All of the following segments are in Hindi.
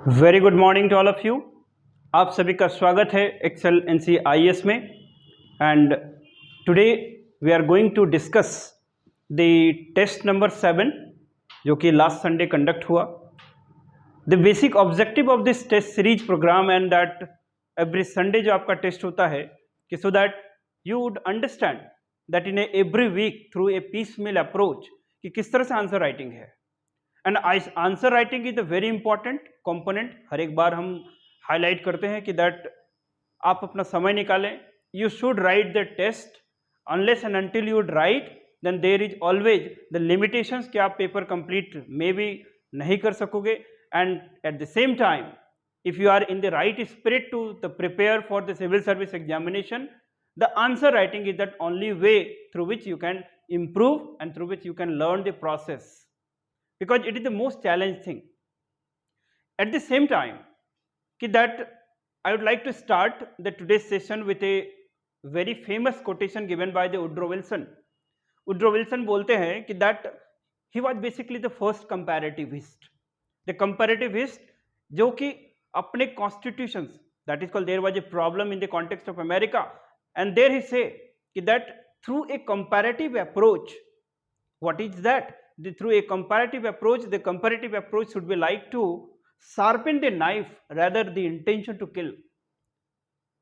Very good morning to all of you. आप सभी का स्वागत है एक्सेल एनसी आईएएस में। And today we are going to discuss the test number 7 जो कि लास्ट संडे कंडक्ट हुआ। The basic objective of this test series programme and that every Sunday जो आपका टेस्ट होता है कि so that you would understand that in every week through a piecemeal approach कि किस तरह से आंसर राइटिंग है। And answer writing is a very important component. हर एक बार हम हाईलाइट करते हैं कि दैट आप अपना समय निकालें। You should write the test unless and until you would write then there is always the limitations कि आप पेपर कंप्लीट मे बी नहीं कर सकोगे। And at the same time if you are in the right spirit to the prepare for the civil service examination, the answer writing is that only way through which you can improve and through which you can learn the process, because it is the most challenging thing. At the same time that I would like to start the today's session with a very famous quotation given by the Woodrow Wilson. Woodrow Wilson बोलते हैं कि that he was basically the first comparativist. The comparativist जो कि अपने constitutions that is called there was a problem in the context of America and there he say कि that through a comparative approach what is that through a comparative approach the comparative approach should be like to sharpen the knife rather the intention to kill.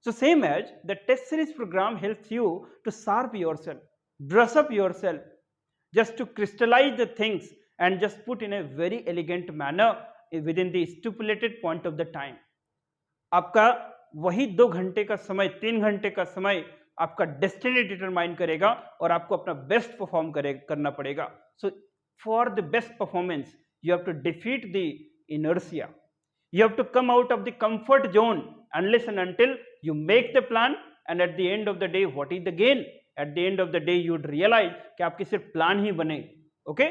So same as the test series program helps you to sharp yourself, brush up yourself, just to crystallize the things and just put in a very elegant manner within the stipulated point of the time. आपका वही 2 घंटे का समय 3 घंटे का समय आपका डेस्टिनी डिटरमाइन करेगा और आपको अपना बेस्ट परफॉर्म करना पड़ेगा. So for the best performance you have to defeat the inertia. You have to come out of the comfort zone unless and until you make the plan, and at the end of the day what is the gain? At the end of the day you would realize कि आपके सिर्फ प्लान ही बने. Okay,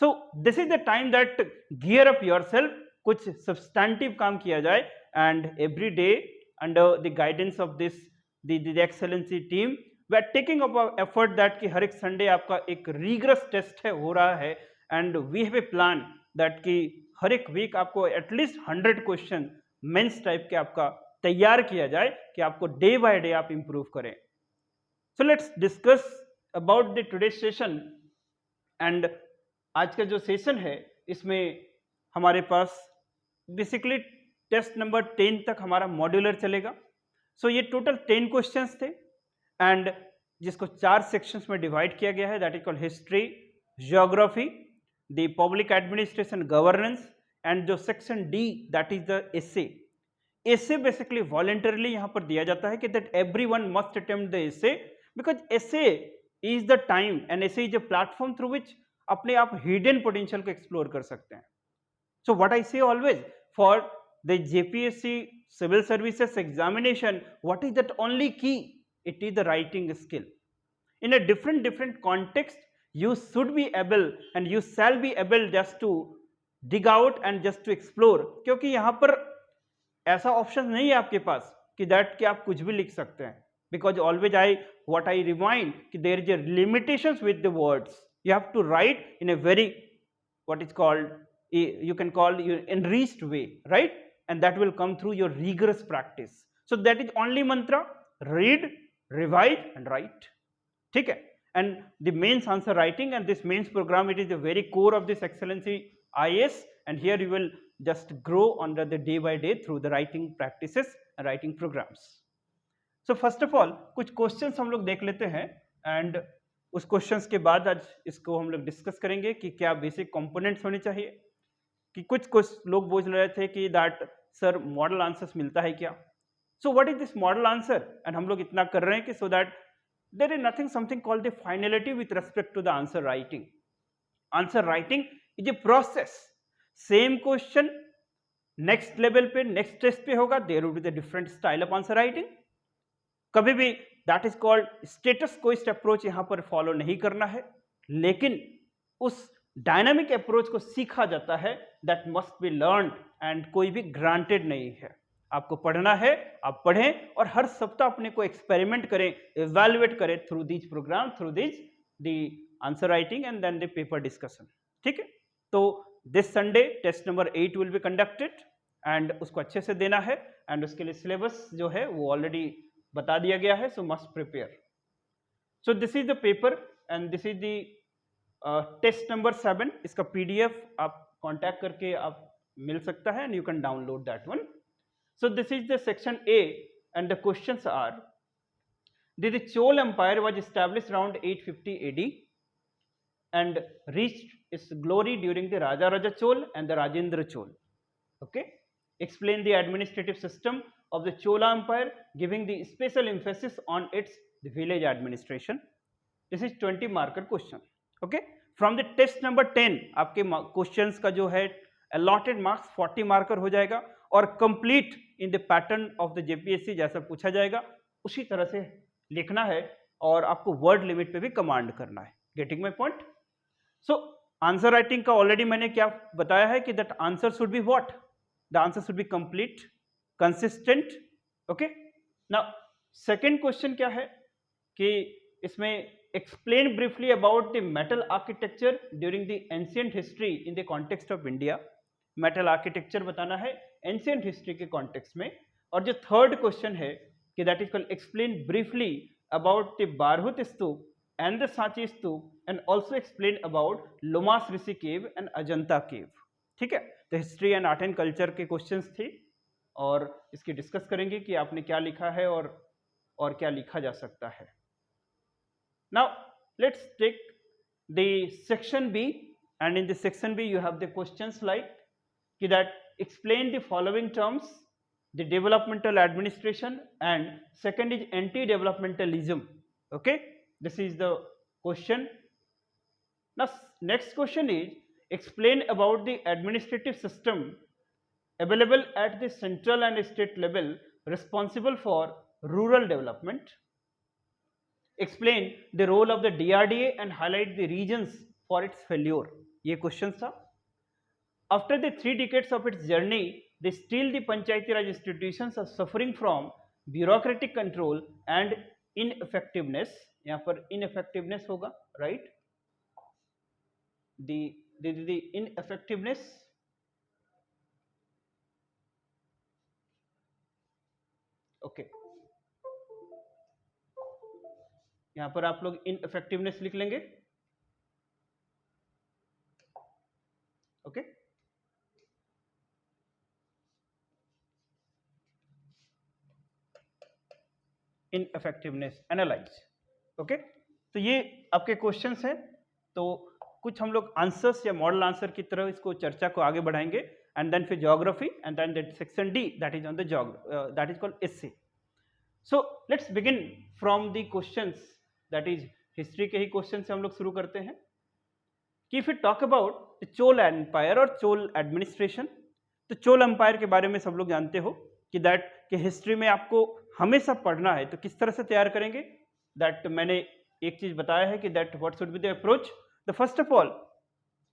so this is the time that gear up yourself, कुछ substantive काम किया जाए, and every day under the guidance of this the excellency team we are taking up our effort that कि हर एक संडे आपका एक rigorous test है हो रहा है, and we have a plan that कि हर एक वीक आपको एटलीस्ट 100 क्वेश्चन मेंस टाइप के आपका तैयार किया जाए कि आपको डे बाय डे आप इंप्रूव करें. So let's discuss about the today session. And आज का जो सेशन है इसमें हमारे पास बेसिकली टेस्ट नंबर 10 तक हमारा मॉड्यूलर चलेगा. सो ये टोटल 10 क्वेश्चंस थे एंड जिसको 4 सेक्शंस में डिवाइड किया गया है, that is called history, geography, the public administration governance, and जो section D that is the essay. essay basically voluntarily यहाँ पर दिया जाता है कि that everyone must attempt the essay because essay is the time and essay is a platform through which अपने आप hidden potential को explore कर सकते हैं. So what I say always for the JPSC civil services examination, what is that only key? It is the writing skill. In a different context you should be able and you shall be able just to dig out and just to explore, क्योंकि यहाँ पर ऐसा ऑप्शन नहीं है आपके पास कि दैट कि आप कुछ भी लिख सकते हैं, because always what I remind कि there is a limitations with the words. You have to write in a very what is called you can call enriched way, right? And that will come through your rigorous practice. So that is only mantra: read, revise and write. ठीक है. And the mains answer writing, and this mains program, it is the very core of this excellency IAS, and here you will just grow under the day by day through the writing practices and writing programs. So first of all कुछ questions हम लोग देख लेते हैं and उस questions के बाद आज इसको हम लोग डिस्कस करेंगे कि क्या बेसिक कंपोनेंट्स होने चाहिए. कि कुछ लोग बोल रहे थे कि दैट सर मॉडल आंसर्स मिलता है क्या. सो what is this model answer, and हम लोग इतना कर रहे हैं कि so that there is something called the finality with respect to the answer writing. Answer writing is a process. Same question next level पे next test पे होगा, there would be the different style of answer writing. कभी भी that is called status quo approach यहाँ पर follow नहीं करना है, लेकिन उस dynamic approach को सीखा जाता है, that must be learned and कोई भी granted नहीं है. आपको पढ़ना है, आप पढ़ें और हर सप्ताह अपने को एक्सपेरिमेंट करें, इवैल्यूएट करें through this program, through this the answer writing and then the paper discussion. ठीक है. तो this Sunday test number 8 will be conducted and उसको अच्छे से देना है एंड उसके लिए सिलेबस जो है वो ऑलरेडी बता दिया गया है, so must prepare. So this is the paper and this is the test number 7. इसका पीडीएफ आप कांटेक्ट करके आप मिल सकता है and you can download that one. So this is the section A and the questions are the Chol Empire was established around 850 AD and reached its glory during the Raja Raja Chol and the Rajendra Chol. Okay, explain the administrative system of the Chola Empire, giving the special emphasis on its village administration. This is 20 marker question. Okay, from the test number 10 आपके questions का जो है allotted marks 40 marker हो जाएगा और complete in the pattern of the JPSC जैसा पूछा जाएगा उसी तरह से लिखना है और आपको वर्ड लिमिट पे भी कमांड करना है. Getting my point? So answer writing का ऑलरेडी मैंने क्या बताया है कि that answer should be what, the answer should be complete, consistent. Okay, now second question क्या है कि इसमें explain briefly about the metal architecture during the ancient history in the context of India. Metal architecture बताना है एंशिएंट हिस्ट्री के कॉन्टेक्स्ट में. और जो थर्ड क्वेश्चन है कि that is called explain briefly about the Barhut Stup and the Sanchi Stup and also explain about Lomas Rishi Cave and Ajanta Cave. ठीक है, तो history and art and culture के क्वेश्चंस थे और इसकी डिस्कस करेंगे कि आपने क्या लिखा है और क्या लिखा जा सकता है. Now let's take the section B and in the section B you have the questions like कि that explain the following terms, the developmental administration and second is anti-developmentalism. Okay, this is the question. Now next question is explain about the administrative system available at the central and state level responsible for rural development. Explain the role of the DRDA and highlight the reasons for its failure. ये question था. After the 3 decades of its journey, still the Panchayati Raj institutions are suffering from bureaucratic control and ineffectiveness. यहाँ पर ineffectiveness होगा, right? The ineffectiveness. Okay. यहाँ पर आप लोग ineffectiveness लिख लेंगे. Okay. इनइफेक्टिवनेस एनालाइज. ओके, तो ये आपके क्वेश्चंस हैं. तो कुछ हम लोग आंसर्स या मॉडल आंसर की तरह इसको चर्चा को आगे बढ़ाएंगे एंड देन फिर geography and then that section D that is on the that is called SA. So let's begin from the questions, that is history के ही क्वेश्चन से हम लोग शुरू करते हैं कि if you talk about Chola empire और चोल एडमिनिस्ट्रेशन, तो चोल एम्पायर के बारे में सब लोग जानते हो कि दैट कि हिस्ट्री में आपको हमेशा पढ़ना है. तो किस तरह से तैयार करेंगे, दैट मैंने एक चीज बताया है कि that what should be the approach. The first of all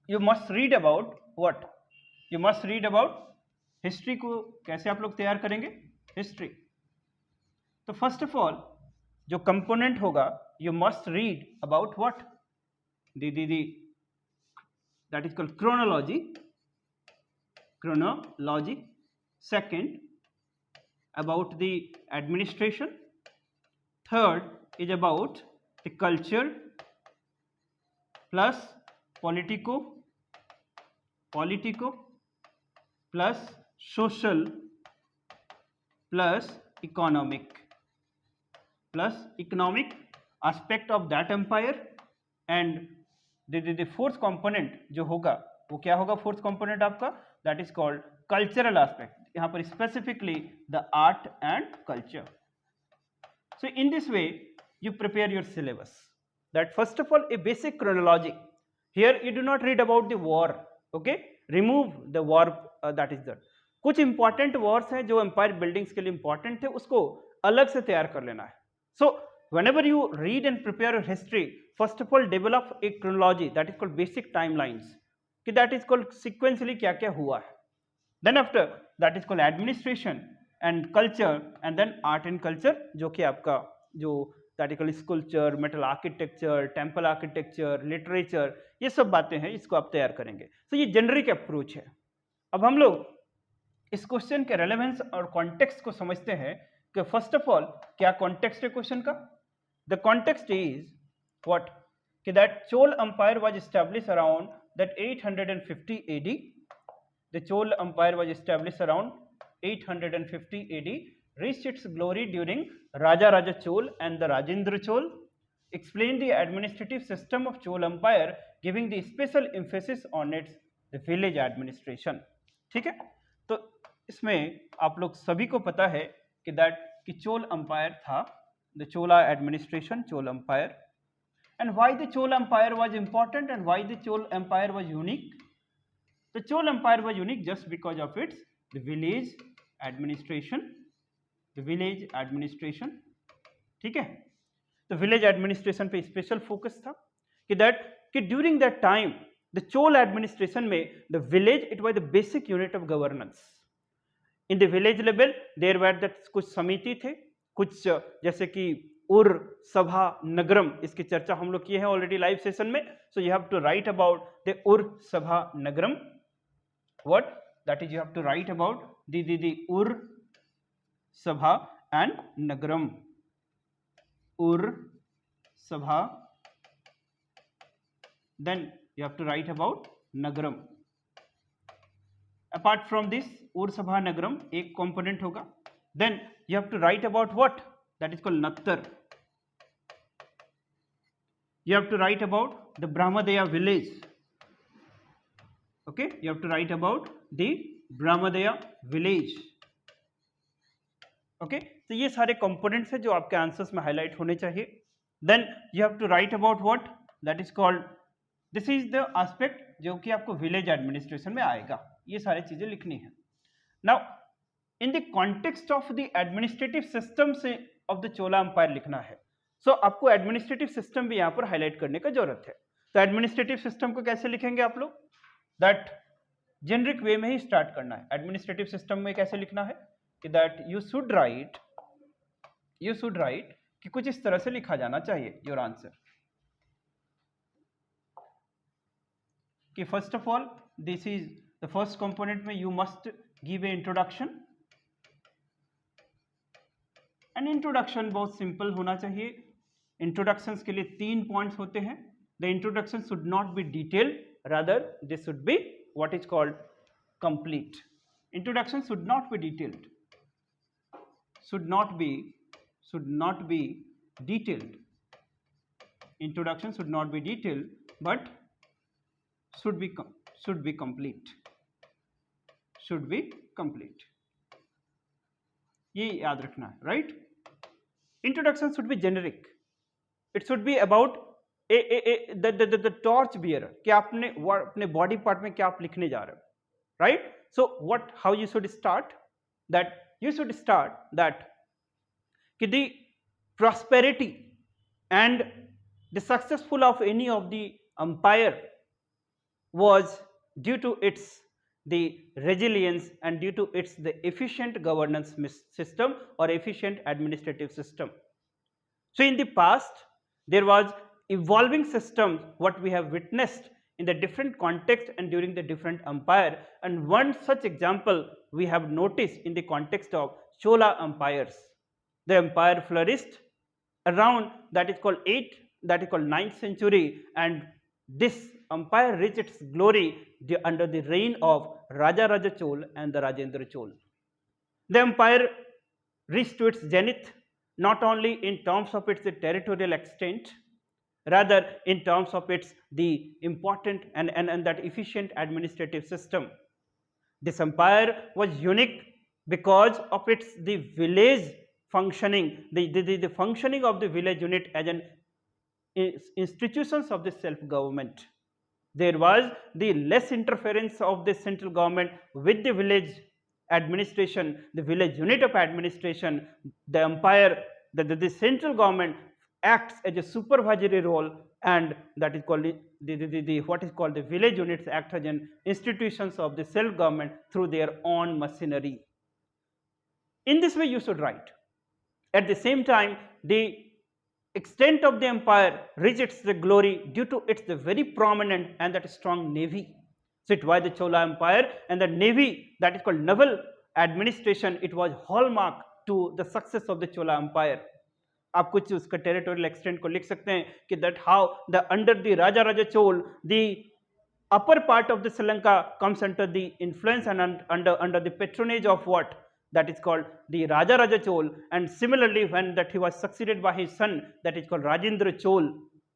you must read about what, you must read about history. को कैसे आप लोग तैयार करेंगे हिस्ट्री? तो फर्स्ट ऑफ ऑल जो कंपोनेंट होगा you must read about what, the that is called chronology. Chronology. Second about the administration. Third is about the culture plus politico plus social plus economic aspect of that empire. And the fourth component जो होगा वो क्या होगा? फोर्थ कंपोनेंट आपका that is called cultural aspect. यहाँ पर specifically the art and culture. So in this way you prepare your syllabus. That first of all a basic chronology. Here you do not read about the war. Okay, remove the war that is there. कुछ important wars हैं जो empire buildings के लिए important थे, उसको अलग से तैयार कर लेना है. So whenever you read and prepare your history, first of all develop a chronology that is called basic timelines. कि that is called sequentially क्या क्या हुआ है. Then after that is called administration and culture and then art and culture जो कि आपका जो that is called sculpture, metal architecture, temple architecture, literature, ये सब बातें हैं, इसको आप तैयार करेंगे. तो ये जेनरिक अप्रोच है. अब हम लोग इस क्वेश्चन के रेलेवेंस और कॉन्टेक्स्ट को समझते हैं कि फर्स्ट ऑफ ऑल क्या कॉन्टेक्स्ट है क्वेश्चन का. द कॉन्टेक्स्ट इज व्हाट कि that Chola empire was establish around that 850 AD. The Chola empire was establish around 850 AD, reached its glory during Raja Raja Chol and the Rajendra Chol. Explain the administrative system of Chol Empire, giving the special emphasis on its the village administration. ठीक है, तो इसमें आप लोग सभी को पता है कि दैट कि चोल एम्पायर था, the Chola administration, Chola empire. And why the Chol Empire was important and why the Chol Empire was unique? The Chol Empire was unique just because of its the village administration. The village administration, ठीक है, तो विलेज एडमिनिस्ट्रेशन पे स्पेशल फोकस था कि दैट कि during that time the Chola administration में the village it was the basic unit of governance. In the village level there were that कुछ समिति थे, कुछ जैसे कि उर सभा नगरम, इसकी चर्चा हम लोग किए हैं ऑलरेडी लाइव सेशन में. So you have to write about the Ur sabha nagaram. What that is, you have to write about the Ur sabha and नगरम. उर सभा, then you have to write about nagaram. Apart from this ur sabha nagaram एक component होगा. Then you have to write about what that is called nattar. You have to write about the Brahmadaya village. Okay, you have to write about the Brahmadaya village. Okay, तो ये सारे कंपोनेंट्स हैं जो आपके आंसर्स में हाईलाइट होने चाहिए. Then you have to write about what that is called, this is the aspect जो कि आपको विलेज एडमिनिस्ट्रेशन में आएगा. ये सारी चीजें लिखनी है. Now in the context of the administrative system से ऑफ द चोला एम्पायर लिखना है. सो आपको एडमिनिस्ट्रेटिव सिस्टम भी यहाँ पर हाईलाइट करने का जरूरत है. तो एडमिनिस्ट्रेटिव सिस्टम को कैसे लिखेंगे आप लोग, दैट जेनरिक वे में ही स्टार्ट करना है. एडमिनिस्ट्रेटिव सिस्टम में कैसे लिखना है कि दैट यू शुड राइट कि कुछ इस तरह से लिखा जाना चाहिए योर आंसर कि first of all this is the first component में you must give a introduction. And introduction बहुत सिंपल होना चाहिए. इंट्रोडक्शंस के लिए 3 पॉइंट्स होते हैं. The introduction should not be detailed, rather this should be what is called complete. Introduction should not be detailed, should not be detailed. Introduction should not be detailed, but should be complete. Should be complete. ये याद रखना है, right? Introduction should be generic. It should be about the torch bearer कि आपने अपने बॉडी पार्ट में क्या आप लिखने जा रहे हो, right? So how you should start that. You should start that the prosperity and the successful of any of the empire was due to its the resilience and due to its the efficient governance system or efficient administrative system. So in the past there was evolving systems what we have witnessed in the different context and during the different empire, and one such example we have noticed in the context of Chola empires. The empire flourished around that is called 9th century, and this empire reached its glory under the reign of Raja Raja Chol and the Rajendra Chol. The empire reached to its zenith not only in terms of its territorial extent, rather in terms of its the important and that efficient administrative system. This empire was unique because of its the village functioning, the functioning of the village unit as an institutions of the self-government. There was the less interference of the central government with the village administration, the village unit of administration. The empire, the central government acts as a supervisory role, and that is called what is called the village units act as an institutions of the self government through their own machinery. In this way you should write. At the same time, the extent of the empire reached its glory due to its the very prominent and that strong navy. So it was the Chola empire and the navy that is called naval administration, it was hallmark to the success of the Chola Empire. आप कुछ उसका टेरिटोरियल एक्सटेंट को लिख सकते हैं कि that how the under the Raja Raja Chola the upper part of the Sri Lanka comes under the influence and under the patronage of what that is called the Raja Raja Chol, and similarly when that he was succeeded by his son that is called Rajendra Chol,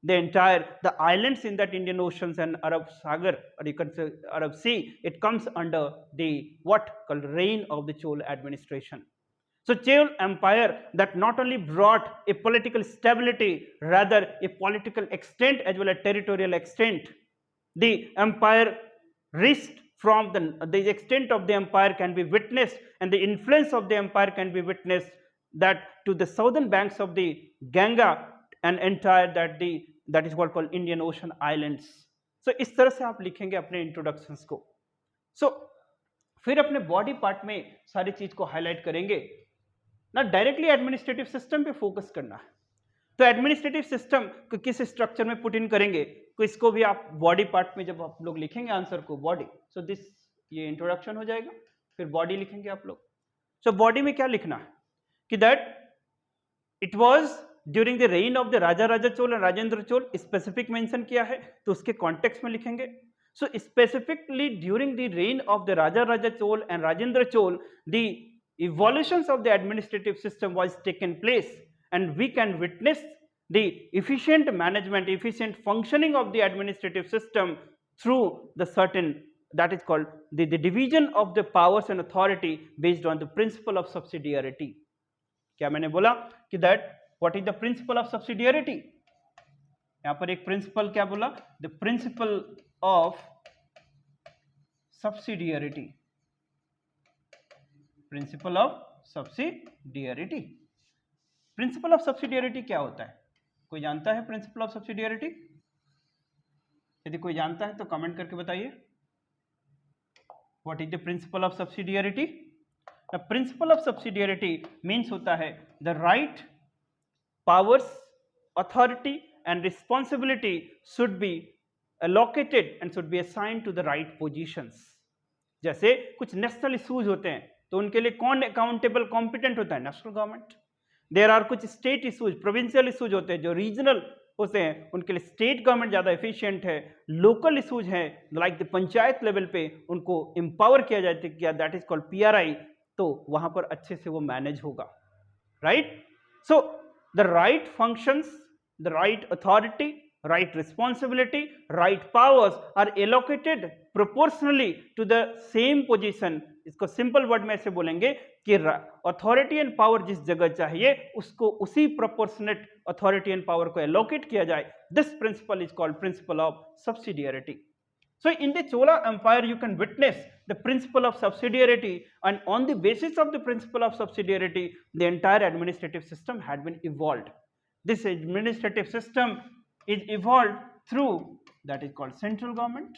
the entire the islands in that Indian Oceans and Arab Sagar, or you can say Arab Sea, it comes under the what called reign of the Chol administration. So Chol Empire that not only brought a political stability, rather a political extent as well as territorial extent. The empire reached from the extent of the empire can be witnessed, and the influence of the empire can be witnessed that to the southern banks of the Ganga and entire that is what called Indian Ocean islands. So इस तरह से आप लिखेंगे अपने इंट्रोडक्शंस को. So फिर अपने बॉडी पार्ट में सारी चीज को हाईलाइट करेंगे ना. डायरेक्टली एडमिनिस्ट्रेटिव सिस्टम पे फोकस करना है. तो एडमिनिस्ट्रेटिव सिस्टम को किस स्ट्रक्चर में पुट इन करेंगे, तो इसको भी आप बॉडी पार्ट में जब आप लोग लिखेंगे आंसर को बॉडी, सो दिस ये इंट्रोडक्शन हो जाएगा, फिर बॉडी लिखेंगे आप लोग. सो बॉडी में क्या लिखना है कि that it was during the reign of the Raja Raja Chola and Rajendra Chola, specific mention किया है तो उसके कॉन्टेक्स्ट में लिखेंगे. So specifically during the reign of the Raja Raja Chola and Rajendra Chola the evolutions of the administrative system was taken place, and we can witness the efficient management, efficient functioning of the administrative system through the certain that is called the division of the powers and authority based on the principle of subsidiarity. क्या मैंने बोला कि that what is the principle of subsidiarity? यहाँ पर एक principle क्या बोला, the principle of subsidiarity. Principle of subsidiarity. Principle of subsidiarity क्या होता है, कोई जानता है प्रिंसिपल ऑफ सब्सिडियरिटी? यदि कोई जानता है तो कमेंट करके बताइए. What is the principle of subsidiarity? The principle of subsidiarity means होता है the right, powers, authority and responsibility should be allocated and should be assigned to the right positions. जैसे कुछ नेशनल इशूज होते हैं तो उनके लिए कौन अकाउंटेबल कॉम्पिटेंट होता है, नेशनल गवर्नमेंट. देयर आर कुछ स्टेट इशूज, प्रोविंशियल इशूज होते हैं जो रीजनल होते हैं, उनके लिए स्टेट गवर्नमेंट ज़्यादा एफिशिएंट है. लोकल इशूज हैं लाइक द पंचायत लेवल पे उनको एम्पावर किया जाता है, दैट इज कॉल्ड PRI, तो वहाँ पर अच्छे से वो मैनेज होगा. Right. So the right functions, the right authority, right responsibility, right powers are allocated proportionally to the same position. इसको सिंपल वर्ड में ऐसे बोलेंगे कि अथॉरिटी एंड पावर जिस जगह चाहिए उसको उसी प्रोपोर्शनेट अथॉरिटी एंड पावर को एलोकेट किया जाए. This principle is called principle of subsidiarity. So in the Chola Empire you can witness the principle of subsidiarity, and on the basis of the principle of subsidiarity the entire administrative system had been evolved. This administrative system is evolved through that is called central government,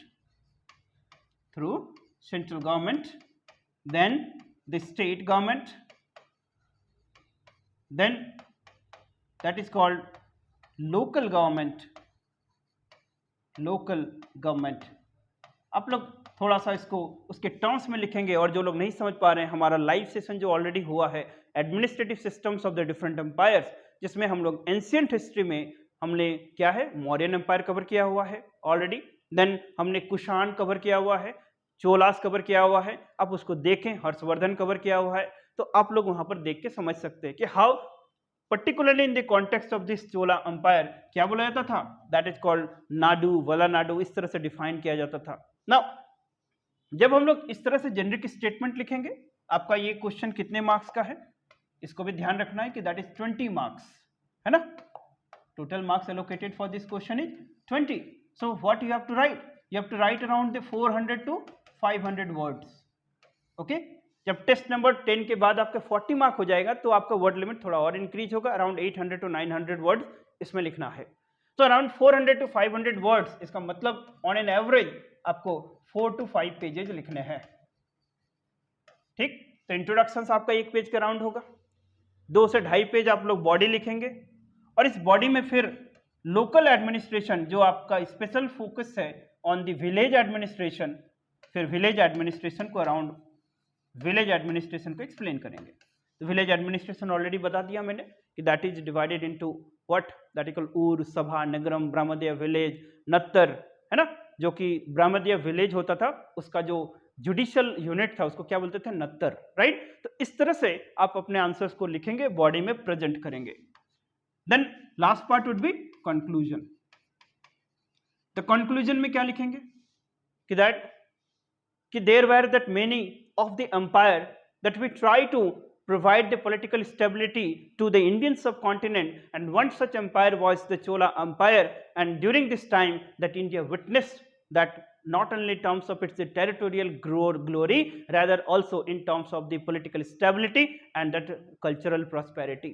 then the state government, then that is called local government. आप लोग थोड़ा सा इसको उसके टर्म्स में लिखेंगे, और जो लोग नहीं समझ पा रहे हैं, हमारा लाइव सेशन जो ऑलरेडी हुआ है administrative systems of the different empires, जिसमें हम लोग एंशियंट हिस्ट्री में हमने क्या है मौर्यन एम्पायर कवर किया हुआ है ऑलरेडी, देन हमने कुषाण कवर किया हुआ है, चोलास कवर किया हुआ है, आप उसको देखें, हर्षवर्धन कवर किया हुआ है, तो आप लोग वहां पर देख के समझ सकते हैं कि how particularly in the context of this Chola empire क्या बोला जाता था, दैट इज कॉल्ड नाडु, वला नाडु, इस तरह से डिफाइन किया जाता था. नाउ जब हम लोग इस तरह से जेनरिक स्टेटमेंट लिखेंगे, आपका ये क्वेश्चन कितने मार्क्स का है, इसको भी ध्यान रखना है कि दैट इज 20 मार्क्स, है ना. Total marks allocated for this question is 20. So what you have to write? You have to write around the 400 to 500 words. Okay? जब टेस्ट नंबर 10 के बाद आपका 40 मार्क हो जाएगा तो आपका वर्ड लिमिट थोड़ा और इंक्रीज होगा, अराउंड 800 to 900 वर्ड्स इसमें लिखना है. तो अराउंड 400 to 500 वर्ड्स, इसका मतलब ऑन एन एवरेज आपको 4 to 5 पेजेज लिखने हैं. ठीक. तो इंट्रोडक्शन आपका 1 पेज का अराउंड होगा, 2 से 2.5 पेज आप लोग बॉडी लिखेंगे, और इस बॉडी में फिर लोकल एडमिनिस्ट्रेशन जो आपका स्पेशल फोकस है ऑन द विलेज एडमिनिस्ट्रेशन, फिर विलेज एडमिनिस्ट्रेशन को अराउंड विलेज एडमिनिस्ट्रेशन को एक्सप्लेन करेंगे। तो विलेज एडमिनिस्ट्रेशन ऑलरेडी बता दिया मैंने कि that is divided into what, that is called ऊर, सभा, नगरम, ब्राह्मदीय विलेज, नत्तर, है ना। जो कि ब्राह्मदीय विलेज होता था उसका जो जुडिशियल यूनिट था उसको क्या बोलते थे, नत्तर, राइट। तो इस तरह से आप अपने आंसर्स को लिखेंगे, बॉडी में प्रेजेंट करेंगे। Then last part would be conclusion. तो कंक्लूजन में क्या लिखेंगे कि दैट कि there were that many of the empire that we try to provide the political stability to the Indian subcontinent, and one such empire was the Chola Empire, and during this time that India witnessed that not only in terms of its territorial glory, rather also in terms of the political stability and that cultural prosperity.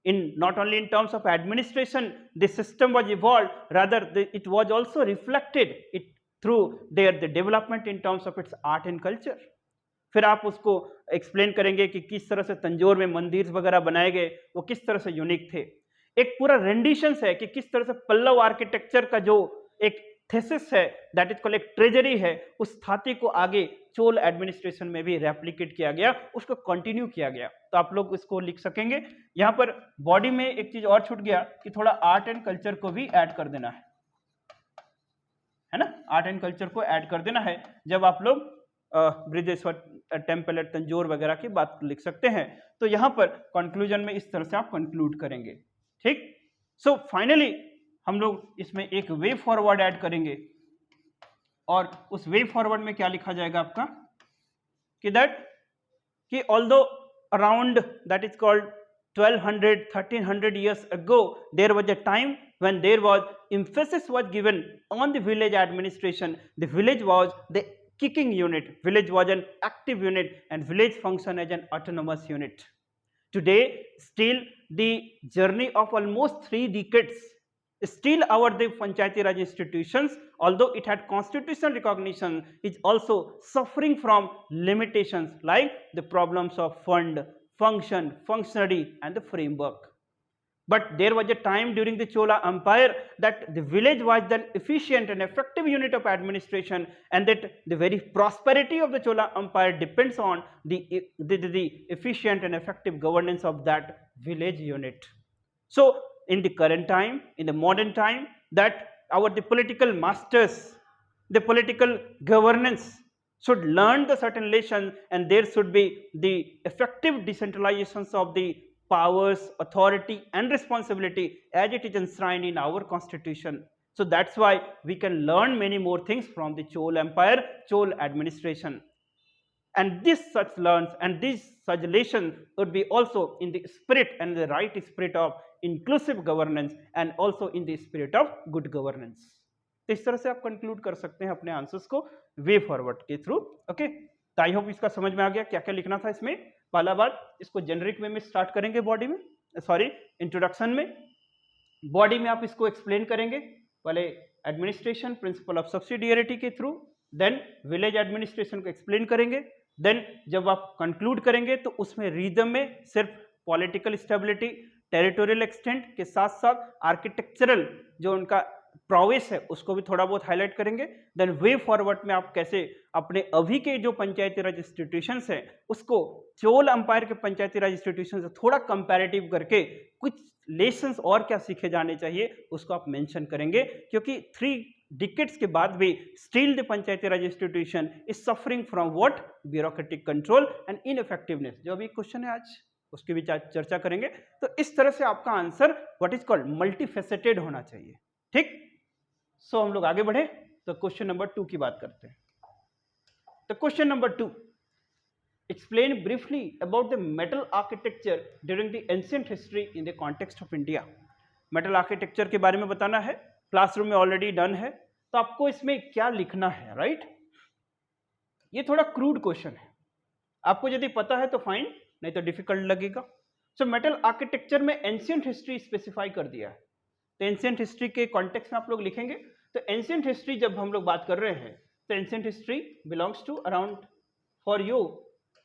In not only in terms of administration the system was evolved, rather it was also reflected it through their the development in terms of its art and culture. फिर आप उसको एक्सप्लेन करेंगे कि किस तरह से तंजौर में मंदिर वगैरह बनाए गए, वो किस तरह से यूनिक थे। एक पूरा रेंडिशंस है कि किस तरह से पल्लव आर्किटेक्चर का जो एक थेसिस है, दैट इज कॉल्ड एक ट्रेजरी है, उस थाती को आगे चोल एडमिनिस्ट्रेशन में भी रेप्लिकेट किया गया, उसको कंटिन्यू किया गया। तो आप लोग इसको लिख सकेंगे। यहाँ पर बॉडी में एक चीज और छूट गया कि थोड़ा आर्ट एंड कल्चर को भी ऐड कर देना है ना, आर्ट एंड कल्चर को ऐड कर देना है। जब आप लोग बृहदेश्वर टेम्पल तंजौर वगैरह की बात लिख सकते हैं, तो यहाँ पर कंक्लूजन में इस तरह से आप कंक्लूड करेंगे, ठीक। सो फाइनली हम लोग इसमें एक वे फॉरवर्ड ऐड करेंगे, और उस वे फॉरवर्ड में क्या लिखा जाएगा आपका कि दैट कि although around that is called 1200 1300 years ago there was a time when there was emphasis was given on the village administration. The village was the kicking unit, village was an active unit, and village functioned as an autonomous unit. Today still the journey of almost 3 decades, still our the Panchayati Raj institutions, although it had constitutional recognition, is also suffering from limitations like the problems of fund, function, functionality and the framework. But there was a time during the Chola Empire that the village was an efficient and effective unit of administration, and that the very prosperity of the Chola Empire depends on the efficient and effective governance of that village unit. So in the current time, in the modern time, that our the political masters, the political governance should learn the certain lesson, and there should be the effective decentralizations of the powers, authority and responsibility as it is enshrined in our constitution. So that's why we can learn many more things from the Chol Empire, Chol administration, and this such learns and this such lesson would be also in the spirit and the right spirit of inclusive governance and also in the spirit of good governance. तो इस तरह से आप कंक्लूड कर सकते हैं अपने आंसर्स को वे फॉरवर्ड के थ्रू। ओके, तो आई होप इसका समझ में आ गया क्या क्या लिखना था इसमें। पहला बात, इसको जेनरिक वे में स्टार्ट करेंगे, बॉडी में सॉरी इंट्रोडक्शन में, बॉडी में आप इसको एक्सप्लेन करेंगे पहले एडमिनिस्ट्रेशन प्रिंसिपल ऑफ सब्सिडियरिटी के थ्रू, देन विलेज एडमिनिस्ट्रेशन को एक्सप्लेन करेंगे, देन जब आप कंक्लूड करेंगे तो उसमें रीजन में सिर्फ पॉलिटिकल स्टेबिलिटी, टेरिटोरियल एक्सटेंट के साथ साथ आर्किटेक्चरल जो उनका प्रोवेस है उसको भी थोड़ा बहुत हाईलाइट करेंगे। देन वे फॉरवर्ड में आप कैसे अपने अभी के जो पंचायती राज इंस्टीट्यूशंस हैं उसको चोल अंपायर के पंचायती राज इंस्टीट्यूशन से थोड़ा कंपैरेटिव करके कुछ लेसन्स और क्या सीखे जाने चाहिए उसको आप मेंशन करेंगे, क्योंकि 3 डिकेड्स के बाद भी still the Panchayati Raj institution is suffering from what, bureaucratic control and इनइफेक्टिवनेस, जो अभी क्वेश्चन है आज उसकी भी चर्चा करेंगे। तो इस तरह से आपका answer what is called multifaceted होना चाहिए, ठीक। सो हम लोग आगे बढ़े तो क्वेश्चन नंबर 2 की बात करते हैं। तो question number 2, explain briefly about the metal architecture during the ancient history in the context of India. metal architecture के बारे में बताना है, क्लासरूम में ऑलरेडी डन है, तो आपको इसमें क्या लिखना है, राइट। ये थोड़ा क्रूड क्वेश्चन है, आपको यदि पता है तो फाइन, नहीं तो डिफिकल्ट लगेगा। सो मेटल आर्किटेक्चर में एंशिएंट हिस्ट्री स्पेसिफाई कर दिया है, तो एंशिएंट हिस्ट्री के कॉन्टेक्स्ट में आप लोग लिखेंगे। तो एंशिएंट हिस्ट्री जब हम लोग बात कर रहे हैं तो ancient history belongs to around for you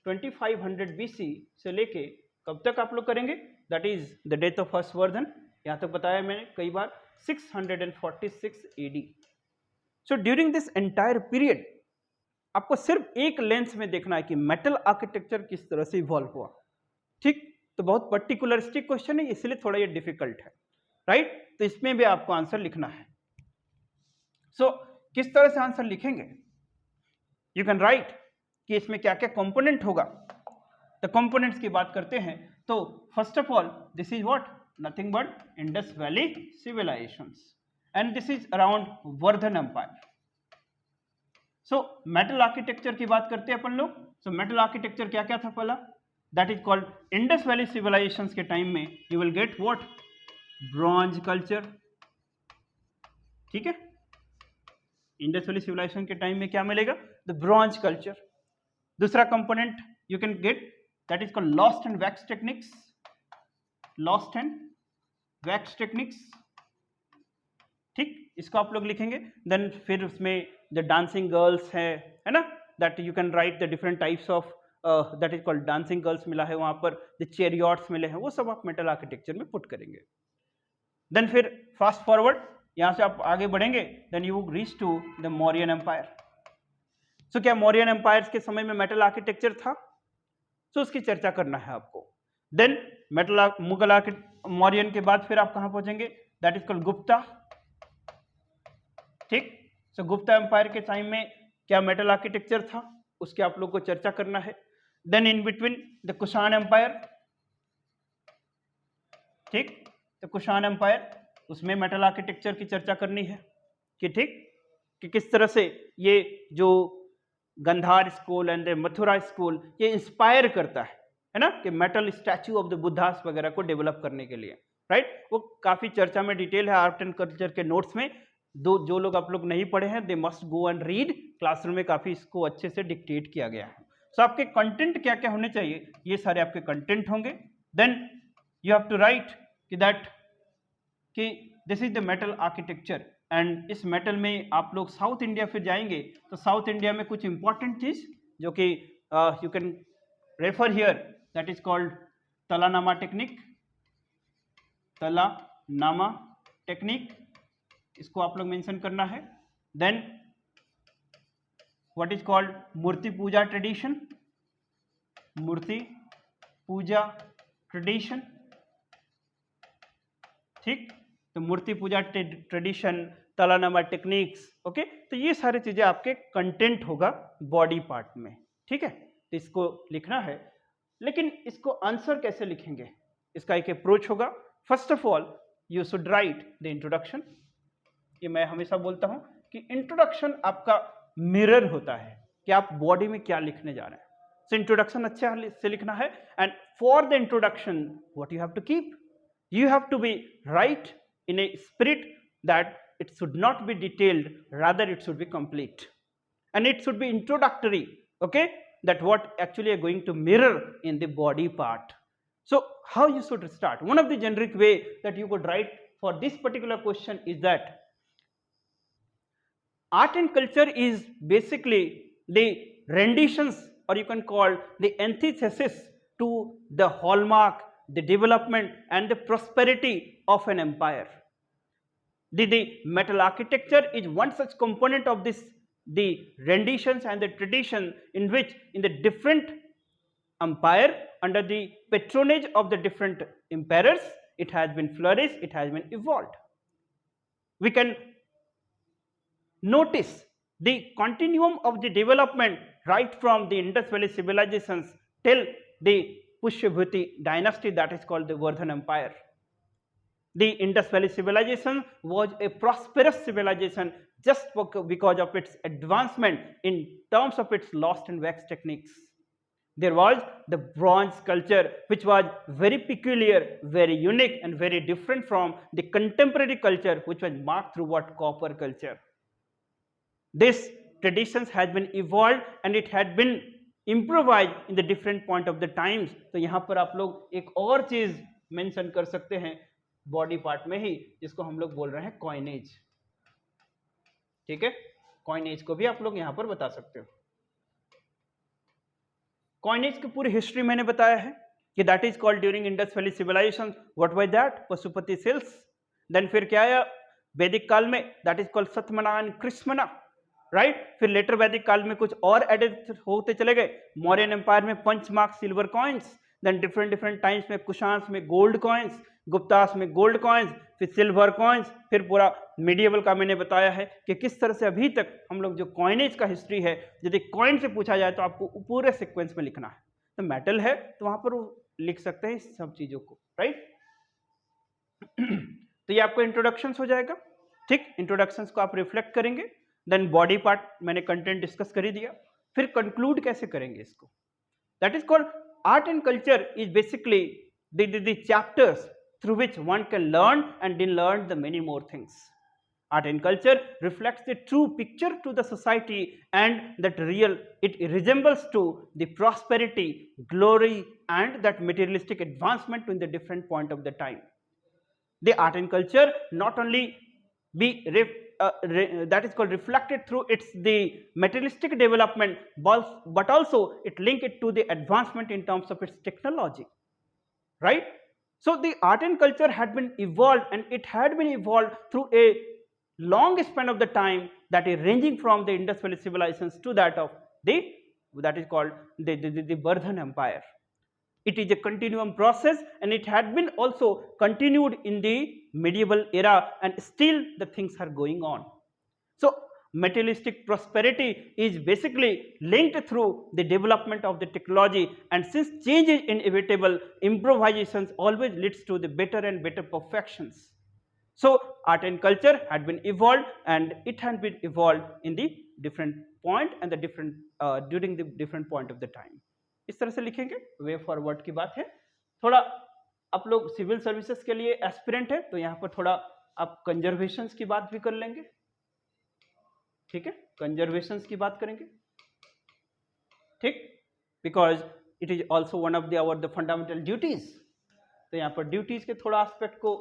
2500 BC से लेके कब तक आप लोग करेंगे, that is the death of Harshvardhan, यहाँ तक बताया मैंने कई बार, 646 AD। So during this entire period आपको सिर्फ एक लेंस में देखना है कि मेटल आर्किटेक्चर किस तरह से इवॉल्व हुआ, ठीक। तो बहुत पर्टिकुलरिस्टिक क्वेश्चन है, इसलिए थोड़ा ये डिफिकल्ट है, राइट। तो इसमें भी आपको आंसर लिखना है। सो किस तरह से आंसर लिखेंगे, यू कैन राइट कि इसमें क्या क्या कंपोनेंट होगा। तो कंपोनेंट्स की बात करते हैं, तो first of all this is what, nothing but Indus valley civilizations, and this is around Vardhan empire. So metal architecture की बात करते हैं अपन लोग। सो मेटल आर्किटेक्चर क्या क्या था पहला, that is called Indus valley civilizations के टाइम में you will get what, bronze culture, ठीक है। इंडस वैली सिविलाइजेशन के टाइम में क्या मिलेगा, द ब्रॉन्ज कल्चर। दूसरा component you can get, that is called lost and wax techniques, lost and wax techniques, ठीक, इसको आप लोग लिखेंगे। देन फिर उसमें द डांसिंग गर्ल्स है ना, that you can write the different types of, that is called dancing girls मिला है वहां पर, द चेरियट्स मिले हैं, वो सब आप मेटल आर्किटेक्चर में पुट करेंगे। देन फिर फास्ट फॉरवर्ड, यहां से आप आगे बढ़ेंगे, then you reach to the Mauryan empire. So क्या मौर्यन एम्पायर के समय में मेटल आर्किटेक्चर था, सो उसकी चर्चा करना है आपको। देन मेटल मुगल मौर्यन के बाद फिर आप कहां पहुंचेंगे, दैट इज कॉल्ड गुप्ता, ठीक। सो गुप्ता एम्पायर के टाइम में क्या मेटल आर्किटेक्चर था, उसके आप लोग को चर्चा करना है। Then in between the Kushan empire, ठीक, तो कुषाण एम्पायर, उसमें मेटल आर्किटेक्चर की चर्चा करनी है कि ठीक, कि किस तरह से ये जो Gandhara school and Mathura school ये इंस्पायर करता है ना, कि metal statue of the Buddhas वगैरह को डेवलप करने के लिए, राइट। वो काफी चर्चा में डिटेल है आर्ट एंड कल्चर के नोट्स में, जो लोग आप लोग नहीं पढ़े हैं they must go and read, classroom में काफी इसको अच्छे से डिक्टेट किया गया है। सो आपके कंटेंट क्या क्या होने चाहिए, ये सारे आपके कंटेंट होंगे। Then you have to write कि दैट कि this is the metal architecture, and इस मेटल में आप लोग साउथ इंडिया फिर जाएंगे तो साउथ इंडिया में कुछ इंपॉर्टेंट चीज जो कि you can refer here, that is called talanama technique, talanama technique, इसको आप लोग मेंशन करना है। Then what is called murti puja tradition, murti puja tradition, ठीक। तो murti puja tradition, talanama techniques, okay. तो ये सारी चीजें आपके कंटेंट होगा बॉडी पार्ट में, ठीक है। तो इसको लिखना है, लेकिन इसको आंसर कैसे लिखेंगे, इसका एक अप्रोच होगा। First of all you should write the introduction. ये मैं हमेशा बोलता हूं कि इंट्रोडक्शन आपका मिरर होता है कि आप बॉडी में क्या लिखने जा रहे हैं। सो इंट्रोडक्शन अच्छे से लिखना है, and for the introduction what you have to keep, you have to be right in a spirit that it should not be detailed, rather it should be complete, and it should be introductory, okay, that what actually are going to mirror in the body part. So how you should start, one of the generic way that you could write for this particular question is that art and culture is basically the renditions, or you can call the antithesis to the hallmark, the development and the prosperity of an empire. The metal architecture is one such component of this, the renditions and the tradition in which in the different empire under the patronage of the different emperors it has been flourished, it has been evolved. We can notice the continuum of the development right from the Indus Valley civilizations till the Pushyabhuti dynasty, that is called the Vardhan Empire. The Indus Valley civilization was a prosperous civilization just because of its advancement in terms of its lost and wax techniques. There was the bronze culture, which was very peculiar, very unique and very different from the contemporary culture, which was marked through what copper culture. This traditions has been evolved and it had been improvise in the different point of the times. तो यहाँ पर आप लोग एक और चीज मेंशन कर सकते हैं बॉडी पार्ट में ही, जिसको हम लोग बोल रहे हैं कॉइनेज, ठीक है। कॉइनेज को भी आप लोग यहाँ पर बता सकते हो। कॉइनेज की पूरी हिस्ट्री मैंने बताया है कि that is called during Indus valley civilisation, what was that, Pashupati seals. Then फिर क्या आया वैदिक काल में, that is called Satamana and Krishmana, right. फिर लेटर वैदिक काल में कुछ और एडेड होते चले गए। मौर्यन एम्पायर में punch mark silver coins, then different different times में कुशांस में गोल्ड कॉइन्स, गुप्तास में गोल्ड कॉइन्स, फिर सिल्वर कॉइन्स, फिर पूरा मीडिएवल का मैंने बताया है कि किस तरह से अभी तक हम लोग जो कॉइनेज का हिस्ट्री है, यदि कॉइन से पूछा जाए तो आपको पूरे सीक्वेंस में लिखना है। तो मेटल है तो वहां पर वो लिख सकते हैं सब चीजों को, राइट। तो ये आपको इंट्रोडक्शंस हो जाएगा, ठीक। इंट्रोडक्शंस को आप रिफ्लेक्ट करेंगे, देन बॉडी पार्ट मैंने कंटेंट डिस्कस कर ही दिया। फिर कंक्लूड कैसे करेंगे इसको, that is called art and culture is basically the chapters through which one can learn and then learn the many more things. Art and culture reflects the true picture to the society and that it resembles to the prosperity, glory and that materialistic advancement in the different point of the time. The art and culture not only be that is called reflected through its the materialistic development, but also it link it to the advancement in terms of its technology, right. So the art and culture had been evolved, and it had been evolved through a long span of the time, that is ranging from the Indus Valley civilizations to that of that is called the Vardhan Empire. It is a continuum process, and it had been also continued in the medieval era, and still the things are going on. So materialistic prosperity is basically linked through the development of the technology, and since change is inevitable, improvisations always leads to the better and better perfections. So art and culture had been evolved, and it had been evolved in the different point and the different during the different point of the time. इस तरह से लिखेंगे, वे फॉरवर्ड की बात है। थोड़ा आप लोग सिविल सर्विसेज के लिए एस्पिरेंट है, तो यहाँ पर थोड़ा आप कंजर्वेशंस की बात भी कर लेंगे, ठीक है। कंजर्वेशंस की बात करेंगे, ठीक, because it is also one of the fundamental duties. तो यहाँ पर ड्यूटीज के थोड़ा एस्पेक्ट को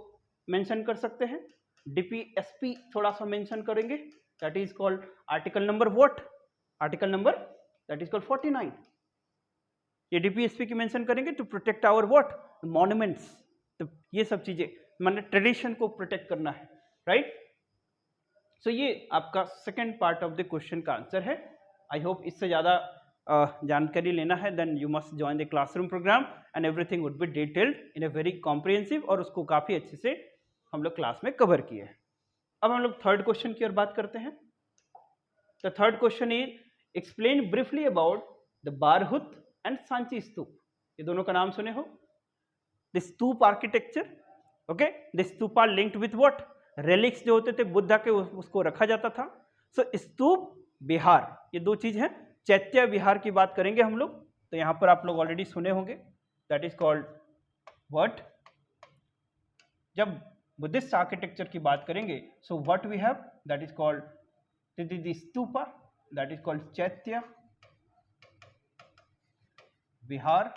मेंशन कर सकते हैं। डीपीएसपी थोड़ा सा मेंशन करेंगे, that is called article number what, article number that is called 49। ये डीपीएसपी की मेंशन करेंगे to protect our what monuments. तो ये सब चीजें माने ट्रेडिशन को प्रोटेक्ट करना है, राइट। सो ये आपका second part of the question का आंसर है। आई होप इससे ज़्यादा जानकारी लेना है, then you must join the classroom programme and everything would be detailed in a very comprehensive, और उसको काफ़ी अच्छे से हम लोग क्लास में कवर किए हैं। अब हम लोग थर्ड क्वेश्चन की ओर बात करते हैं। The third question is explain briefly about the Bharhut and Sanchi stupa. ये दोनों का नाम सुने हो। The stupa architecture, okay, the stupa are linked with what, relics जो होते थे बुद्धा के, उसको रखा जाता था। सो स्तूप विहार, ये दो चीज है। चैत्य विहार की बात करेंगे हम लोग, तो यहां पर आप लोग ऑलरेडी सुने होंगे, दैट इज कॉल्ड व्हाट। जब बुद्धिस्ट आर्किटेक्चर की बात करेंगे, so what we have, that is called the stupa, that is called chaitya vihara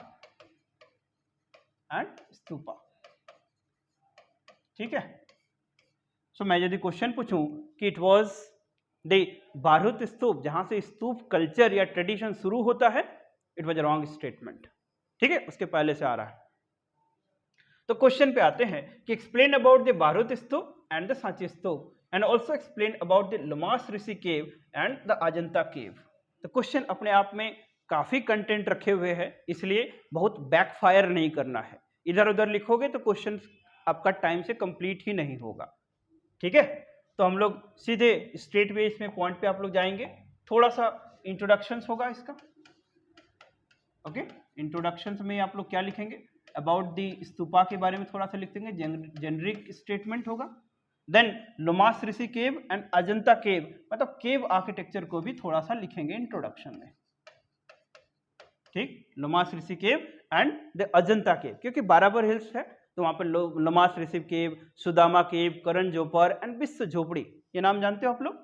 and stupa, ठीक है। सो मैं यदि क्वेश्चन पूछूं कि इट वाज द बारहुत स्तूप, जहां से स्तूप कल्चर या ट्रेडिशन शुरू होता है, it was a wrong statement, ठीक है, उसके पहले से आ रहा है। तो क्वेश्चन पे आते हैं कि explain about the Bharhut stupa and the Sanchi stupa, and also explain about the Lomas Rishi cave and the Ajanta cave. तो क्वेश्चन अपने आप में काफी कंटेंट रखे हुए हैं, इसलिए बहुत बैकफायर नहीं करना है। इधर उधर लिखोगे तो क्वेश्चन आपका टाइम से कंप्लीट ही नहीं होगा, ठीक है। तो हम लोग सीधे स्ट्रेट वे इसमें पॉइंट पे आप लोग जाएंगे। थोड़ा सा इंट्रोडक्शंस होगा इसका, ओके। इंट्रोडक्शंस में आप लोग क्या लिखेंगे, अबाउट द स्तूपा के बारे में थोड़ा सा लिख देंगे, जेनरिक स्टेटमेंट होगा। Then Lomas Rishi cave and Ajanta cave, मतलब केव आर्किटेक्चर को भी थोड़ा सा लिखेंगे इंट्रोडक्शन में, ठीक। Lomas Rishi cave and the Ajanta केव, क्योंकि बाराबर हिल्स है तो वहां पर लोमास ऋषि केव, सुदामा केव, करण जोपर एंड विश्व झोपड़ी, ये नाम जानते हो आप लोग।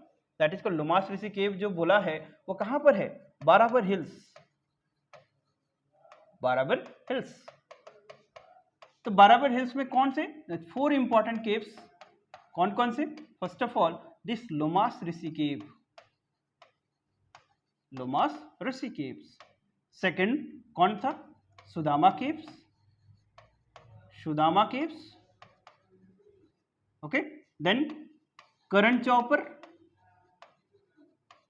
That is called Lomas Rishi केव। जो बोला है वो कहां पर है, बाराबर हिल्स, बाराबर हिल्स। तो बाराबर हिल्स में कौन से 4 इंपॉर्टेंट केव्स, कौन कौन से, first of all this Lomas Rishi cave, Lomas Rishi caves. Second कौन था, Sudama caves, Sudama caves, okay. Then Karan Chaupar,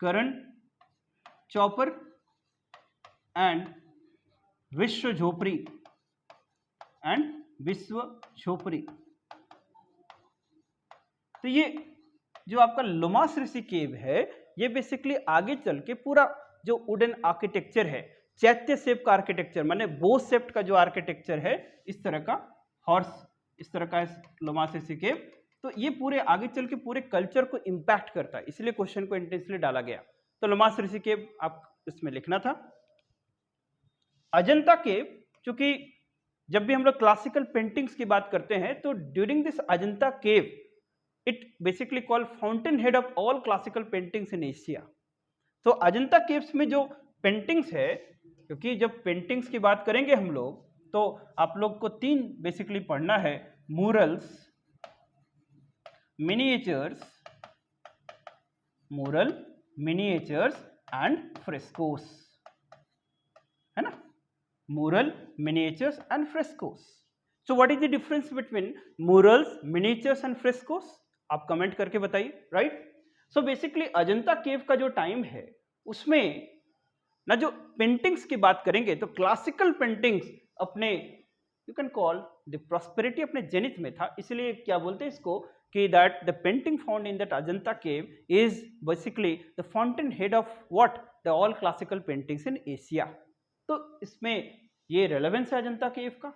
Karan Chaupar and Vishwa Jhopri and Vishwa झोपड़ी। तो ये जो आपका लोमास ऋषि केव है, ये बेसिकली आगे चल के पूरा जो वुडन आर्किटेक्चर है, चैत्य शेप का आर्किटेक्चर, माने बो शेप्ड का जो आर्किटेक्चर है, इस तरह का हॉर्स, इस तरह का लोमास ऋषि केव, तो ये पूरे आगे चल के पूरे कल्चर को इम्पैक्ट करता है, इसलिए क्वेश्चन को इंटेंसली डाला गया। तो लोमास ऋषि केव आप इसमें लिखना था। अजंता केव, चूंकि जब भी हम लोग क्लासिकल पेंटिंग्स की बात करते हैं तो during this Ajanta cave it basically called fountain head of all classical paintings in Asia. तो अजंता केव्स में जो पेंटिंग्स है, क्योंकि जब पेंटिंग्स की बात करेंगे हम लोग तो आप लोग को तीन बेसिकली पढ़ना है, murals, miniatures, mural, miniatures and frescoes, है ना, mural, miniatures and frescoes. So what is the difference between murals, miniatures and frescoes, आप कमेंट करके बताइए, right. So basically Ajanta cave का जो टाइम है उसमें ना जो पेंटिंग्स की बात करेंगे तो क्लासिकल पेंटिंग्स अपने you can call the prosperity अपने जेनिथ में था, इसलिए क्या बोलते हैं इसको कि that the painting found in that Ajanta cave is basically the fountain head of what the all classical paintings in Asia. तो इसमें ये रेलेवेंस है अजंता केव का।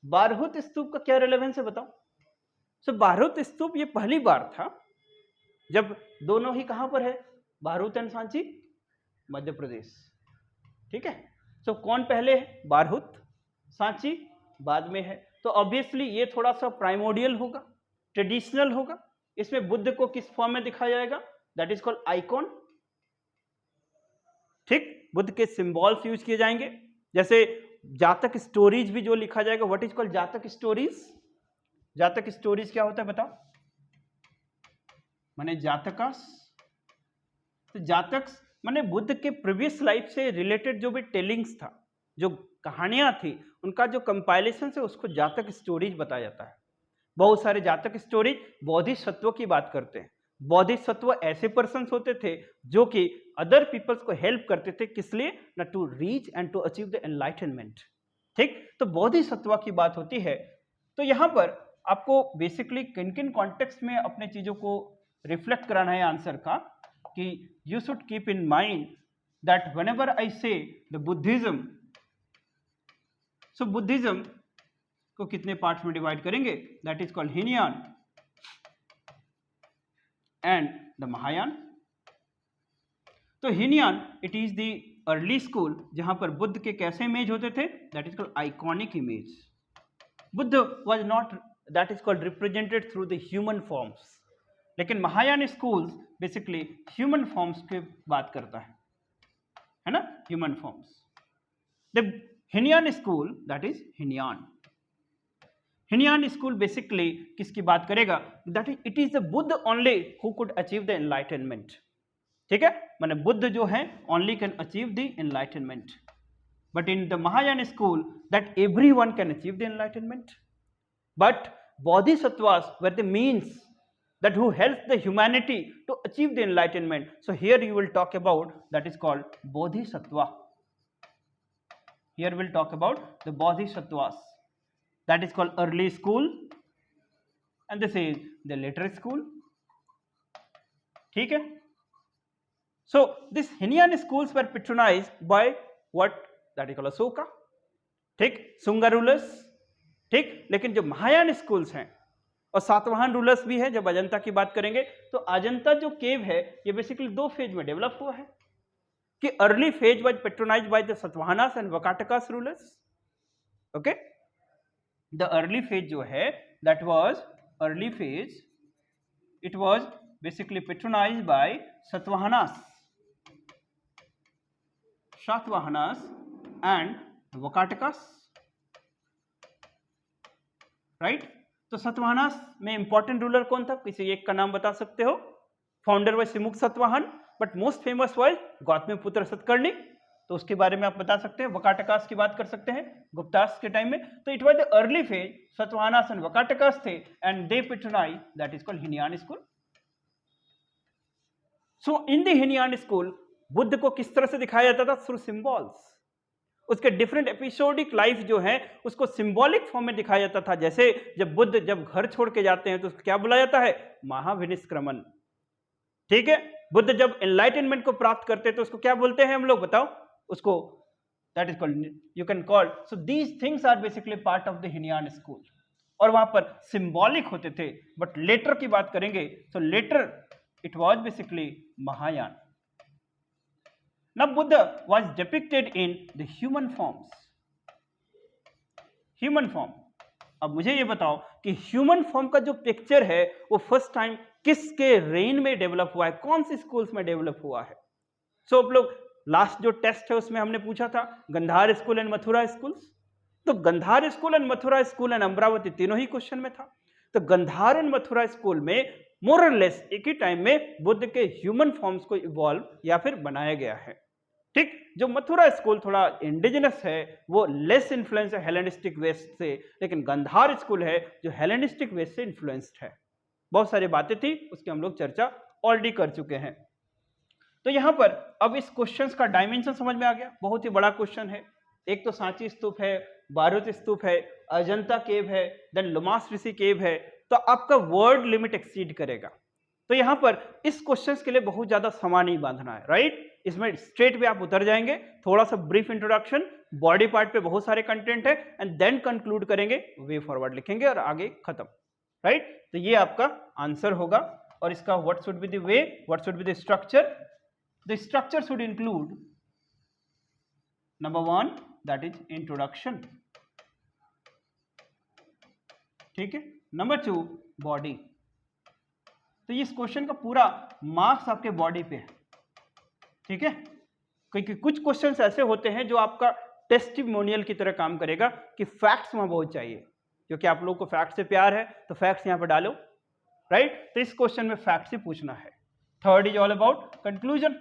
बारहुत स्तूप का क्या रेलेवेंस है बताओ। सो बारहुत स्तूप ये पहली बार था जब दोनों ही कहां पर है, बारहुत एंड सांची, मध्य प्रदेश, ठीक है। सो कौन पहले है, बारहुत, सांची बाद में है। तो ऑब्वियसली ये थोड़ा सा प्राइमोडियल होगा, ट्रेडिशनल होगा। इसमें बुद्ध को किस फॉर्म में दिखाया जाएगा, दैट इज कॉल्ड आइकॉन, ठीक। बुद्ध के सिंबल्स यूज किए जाएंगे, जैसे जातक स्टोरीज भी जो लिखा जाएगा, व्हाट इज कॉल्ड जातक स्टोरीज। जातक स्टोरीज क्या होता है बताओ, माने जातकस। तो जातक माने बुद्ध के प्रीवियस लाइफ से रिलेटेड जो भी टेलिंग्स था, जो कहानियां थी, उनका जो कंपाइलेशन है उसको जातक स्टोरीज बताया जाता है। बहुत सारे जातक स्टोरीज बोधिसत्व की बात करते हैं। बोधिसत्व ऐसे पर्सन होते थे जो कि अदर पीपल्स को हेल्प करते थे, किस लिए ना, to reach and to achieve the enlightenment, ठीक। तो बोधिसत्व की बात होती है। तो यहां पर आपको बेसिकली किन किन कॉन्टेक्स्ट में अपने चीजों को रिफ्लेक्ट कराना है आंसर का, कि you should keep in mind that whenever I से द बुद्धिज्म, सो बुद्धिज्म को कितने पार्ट्स में डिवाइड करेंगे, that is called Hinayana and the Mahayana. तो Hinayana it is the early school जहां पर बुद्ध के कैसे इमेज होते थे, that is called iconic image. Buddha was not, that is called represented through the human forms. लेकिन Mahayana schools basically human forms की बात करता है ना, human forms. The Hinayana school that is Hinayana. Hinayana school basically किसकी बात करेगा, that is it is the Buddha only who could achieve the enlightenment, ठीक है। माने बुद्ध जो है only can achieve the enlightenment, but in the Mahayana school that everyone can achieve the enlightenment, but bodhisattvas were the means that who helps the humanity to achieve the enlightenment. So here you will talk about, that is called bodhisattva. Here we'll talk about the bodhisattvas, that is called early school, and this is the later school, ठीक है। So these Hinian schools were patronized by what, that is called Asoka, ठीक, Sunga rulers, ठीक। लेकिन जो महायान स्कूल्स हैं और सातवाहन रूलर्स भी हैं, जब अजंता की बात करेंगे तो अजंता जो केव है ये बेसिकली दो फेज में डेवलप हुआ है, कि early phase was patronised by the Satavahanas and Vakatakas rulers, okay. The early phase जो है that was early phase, it was basically patronised by Satavahanas and Vakatakas, right. तो सतवाहनास में इंपॉर्टेंट रूलर कौन था, किसी एक का नाम बता सकते हो। Founder was Simuka Satavahana, but most famous was Gautamiputra Satakarni, तो उसके बारे में आप बता सकते हैं। वकाटकास की बात कर सकते हैं गुप्तास के टाइम में। तो it was the early phase, Satavahanas and Vakatakas थे and they patronize, that is called Hinayana school. So in the Hinayana school Buddha को किस तरह से दिखाया जाता था? Through symbols. उसके डिफरेंट एपिसोडिक लाइफ जो है उसको सिंबॉलिक फॉर्म में दिखाया जाता था। जैसे जब बुद्ध जब घर छोड़ के जाते हैं तो उसको क्या बुलाया जाता है? महाविनिष्क्रमण। ठीक है, बुद्ध जब एनलाइटनमेंट को प्राप्त करते हैं तो उसको क्या बोलते हैं हम लोग? बताओ उसको। That is called, you can call. So these things are basically part of the Hinayana school, और वहां पर सिंबॉलिक होते थे। बट लेटर की बात करेंगे तो later it was basically Mahayana. Now Buddha was depicted in the human forms. Human form. अब मुझे ये बताओ कि ह्यूमन फॉर्म का जो पिक्चर है वो फर्स्ट टाइम किसके रेन में डेवलप हुआ है, कौन सी स्कूल्स में डेवलप हुआ है? सो आप लोग लास्ट जो टेस्ट है उसमें हमने पूछा था Gandhara school and Mathura schools. तो Gandhara school and Mathura school and Amaravati तीनों ही क्वेश्चन में था। तो गंधार एंड मथुरा स्कूल में मोर और लेस एक ही टाइम में बुद्ध के ह्यूमन फॉर्म्स को इवॉल्व या फिर बनाया गया है। ठीक, जो मथुरा स्कूल थोड़ा इंडिजिनस है, वो लेस इन्फ्लुएंस है हेलेनिस्टिक वेस्ट से, लेकिन गंधार स्कूल है जो हेलेनिस्टिक वेस्ट से इन्फ्लुएंस्ड है। बहुत सारी बातें थी उसकी हम लोग चर्चा ऑलरेडी कर चुके हैं। तो यहां पर अब इस क्वेश्चंस का डायमेंशन समझ में आ गया। बहुत ही बड़ा क्वेश्चन है। एक तो सांची स्तूप है, बारूद स्तूप है, अजंता केव है, देन लोमास ऋषि केव है। तो आपका वर्ड लिमिट एक्सीड करेगा। तो यहां पर इस क्वेश्चंस के लिए बहुत ज्यादा समय नहीं बांधना है, राइट? इसमें स्ट्रेट पे आप उतर जाएंगे, थोड़ा सा ब्रीफ इंट्रोडक्शन, बॉडी पार्ट पे बहुत सारे कंटेंट है, एंड देन कंक्लूड करेंगे, वे फॉरवर्ड लिखेंगे और आगे खत्म, राइट? तो ये आपका आंसर होगा। और इसका what should be the way, what should be the structure? The structure should include number 1 that is introduction, ठीक है। Number 2 body. तो इस क्वेश्चन का पूरा मार्क्स आपके बॉडी पे है, ठीक है। क्योंकि कुछ क्वेश्चंस ऐसे होते हैं जो आपका टेस्टिमोनियल की तरह काम करेगा कि फैक्ट्स वहां बहुत चाहिए, क्योंकि आप लोगों को फैक्ट से प्यार है तो फैक्ट्स यहां पर डालो, राइट? तो इस क्वेश्चन में फैक्ट्स ही पूछना है। Third is all about conclusion,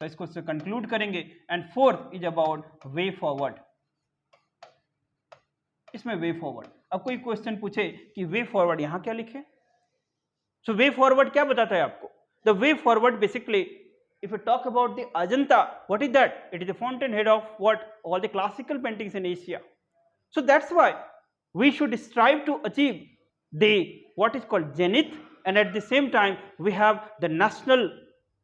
तो इसको से कंक्लूड करेंगे। And fourth is about way forward. इसमें वे फॉरवर्ड, अब कोई क्वेश्चन पूछे कि वे फॉरवर्ड यहां क्या लिखे, सो वे फॉरवर्ड क्या बताता है आपको? The way forward basically, if you talk about the Ajanta, what is that? It is the fountainhead of what? All the classical paintings in Asia. So that's why we should strive to achieve the what is called zenith, and at the same time we have the national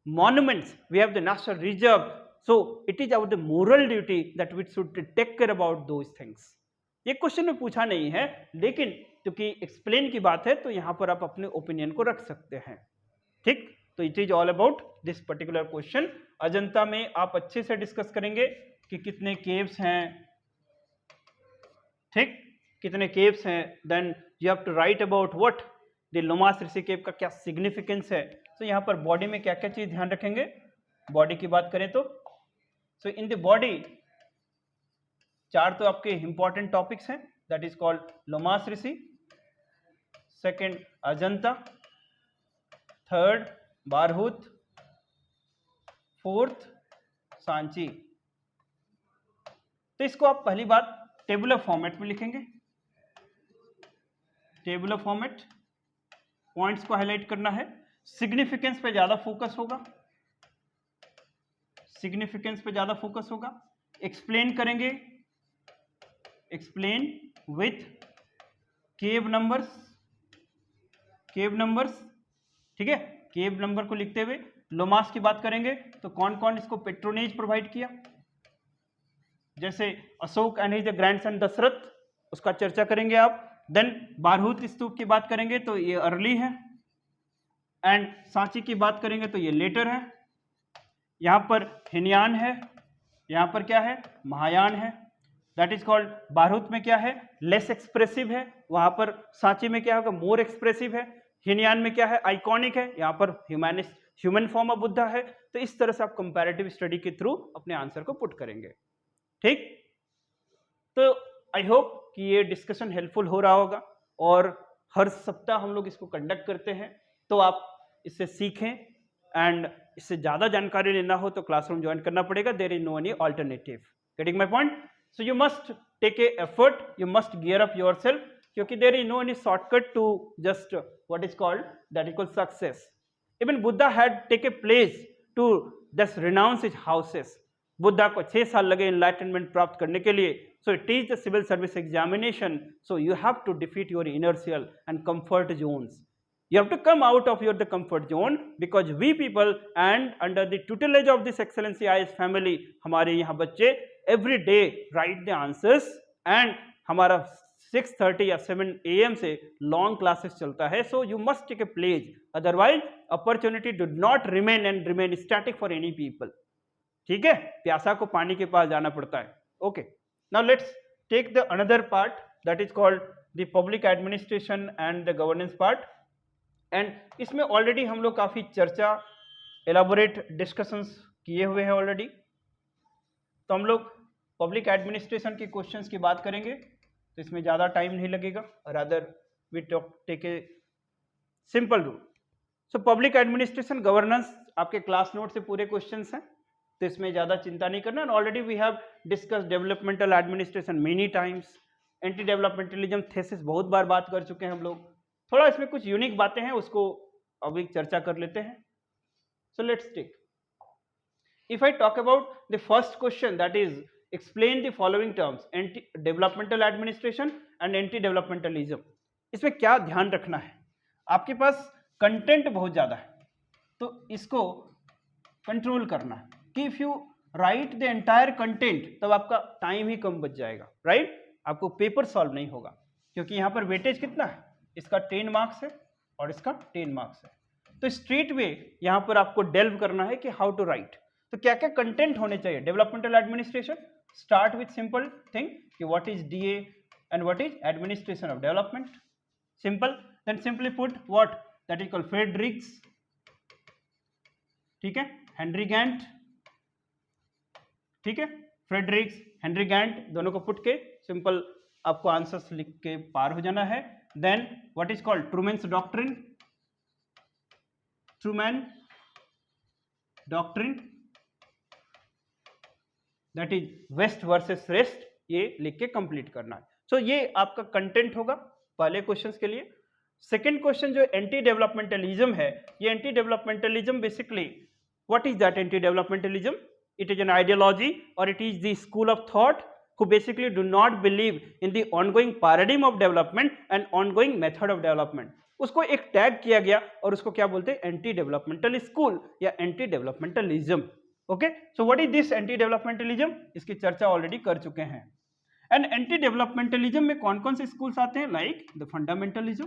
monuments, we have the national reserve. So it is our the moral duty that we should take care about those things. ये क्वेश्चन में पूछा नहीं है, लेकिन क्योंकि एक्सप्लेन की बात है तो यहां पर आप अपने ओपिनियन को रख सकते हैं, ठीक। तो it is all about this particular question. Ajanta में आप अच्छे से डिस्कस करेंगे कि कितने केव्स हैं, ठीक, कितने केव्स हैं। Then you have to write about what the Lomas Rishi cave का क्या सिग्निफिकेंस है। तो यहाँ पर बॉडी में क्या क्या चीज ध्यान रखेंगे, बॉडी की बात करें तो सो इन द बॉडी 4 तो आपके इंपॉर्टेंट टॉपिक्स हैं, that is called Lomas Rishi, second Ajanta, third Bharhut, fourth Sanchi. तो इसको आप पहली बात टेबुलर फॉर्मेट में लिखेंगे, टेबुलर फॉर्मेट, पॉइंट्स को हाईलाइट करना है, सिग्निफिकेंस पे ज्यादा फोकस होगा, सिग्निफिकेंस पे ज्यादा फोकस होगा। एक्सप्लेन करेंगे, explain with cave numbers, cave numbers, ठीक है। केव नंबर को लिखते हुए लोमास की बात करेंगे तो कौन कौन इसको पेट्रोनेज प्रोवाइड किया, जैसे Ashoka and his grandson Dasharatha, उसका चर्चा करेंगे आप। देन बारहूत स्तूप की बात करेंगे तो ये अर्ली है, एंड सांची की बात करेंगे तो ये लेटर है। यहां पर हिनयान है, यहां पर क्या है, महायान है, दैट इज कॉल्ड। बारहूत में क्या है, लेस एक्सप्रेसिव है, वहां पर सांची में क्या होगा, मोर एक्सप्रेसिव है। हिनयान में क्या है, आइकॉनिक है, यहाँ पर ह्यूमन फॉर्म ऑफ बुद्धा है। तो इस तरह से आप कंपैरेटिव स्टडी के थ्रू अपने आंसर को पुट करेंगे, ठीक। तो आई होप कि ये डिस्कशन हेल्पफुल हो रहा होगा, और हर सप्ताह हम लोग इसको कंडक्ट करते हैं, तो आप इससे सीखें। एंड इससे ज़्यादा जानकारी लेना हो तो क्लासरूम ज्वाइन करना पड़ेगा, there is no any alternative. Getting my point? So you must take a effort, you must gear up your self, क्योंकि there is no any shortcut to just what is called, that is called success. Even Buddha had take a place to just renounce his houses. Buddha को 6 साल लगे एनलाइटनमेंट प्राप्त करने के लिए। So it is the civil service examination, so you have to defeat your inertial and comfort zones. You have to come out of your the comfort zone, because we people and under the tutelage of this Excellency IAS family, हमारे यहाँ बच्चे every day write the answers and हमारा 6:30 या 7 AM से long classes चलता है. So you must take a pledge, otherwise opportunity do not remain and remain static for any people. ठीक है, प्यासा को पानी के पास जाना पड़ता है. Okay, now let's take the another part that is called the public administration and the governance part. And इसमें ऑलरेडी हम लोग काफ़ी चर्चा एलाबोरेट डिस्कशंस किए हुए हैं ऑलरेडी. तो हम लोग पब्लिक एडमिनिस्ट्रेशन के क्वेश्चंस की बात करेंगे, तो इसमें ज़्यादा टाइम नहीं लगेगा. Rather we take a simple rule. So public administration governance आपके क्लास नोट से पूरे क्वेश्चंस हैं, तो इसमें ज़्यादा चिंता नहीं करना. And already we have discuss developmental administration many times. Anti developmentalism thesis बहुत बार बात कर चुके हैं हम लोग. थोड़ा इसमें कुछ यूनिक बातें हैं, उसको अभी चर्चा कर लेते हैं. So let's take, if I talk about the first question, that is explain the following terms anti developmental administration and anti developmentalism. इसमें क्या ध्यान रखना है, आपके पास कंटेंट बहुत ज़्यादा है, तो इसको कंट्रोल करना है कि if you right the entire content तब आपका टाइम ही कम बच जाएगा. राइट, आपको पेपर सॉल्व नहीं होगा, क्योंकि यहाँ पर वेटेज कितना है, इसका 10 मार्क्स है और इसका 10 मार्क्स है. तो स्ट्रेट वे यहाँ पर आपको डेल्व करना है कि हाउ टू राइट. तो क्या क्या कंटेंट होने चाहिए developmental administration. Start with simple thing कि what is DA and what is administration of development. Simple. Then simply put what that is called Fredericks. ठीक है, हेनरी गैंट. ठीक है, फ्रेडरिक्स, हेनरी गैंट दोनों को पुट के सिंपल आपको आंसर्स लिख के पार हो जाना है. Then what is called Truman's doctrine. Truman doctrine, that is West versus Rest, ये लिख के कंप्लीट करना है. सो ये आपका कंटेंट होगा पहले क्वेश्चंस के लिए. सेकेंड क्वेश्चन जो एंटी डेवलपमेंटलिज्म है, ये anti developmentalism basically what is that anti developmentalism. It is an ideology और it is the school of thought who basically do not believe in the ongoing paradigm of development and ongoing method of development. उसको एक टैग किया गया और उसको क्या बोलते हैं, एंटी डेवलपमेंटल स्कूल या anti डेवलपमेंटलिज्म. Okay, so what is this anti डेवलपमेंटलिज्म, इसकी चर्चा ऑलरेडी कर चुके हैं. एंड एंटी डेवलपमेंटलिज्म में कौन कौन से स्कूल्स आते हैं, like the fundamentalism,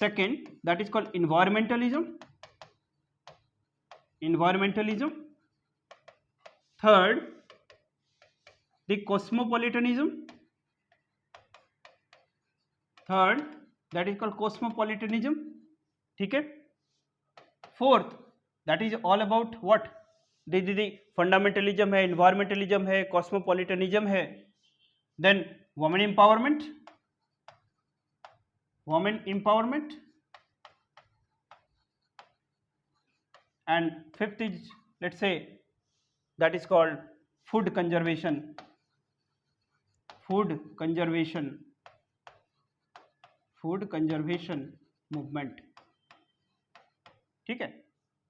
second that is called environmentalism. Third, the cosmopolitanism. That is called cosmopolitanism. ठीक है. Fourth, that is all about what? the fundamentalism है, environmentalism है, cosmopolitanism है. Then women empowerment. And fifth is, let's say, that is called food conservation movement. ठीक है,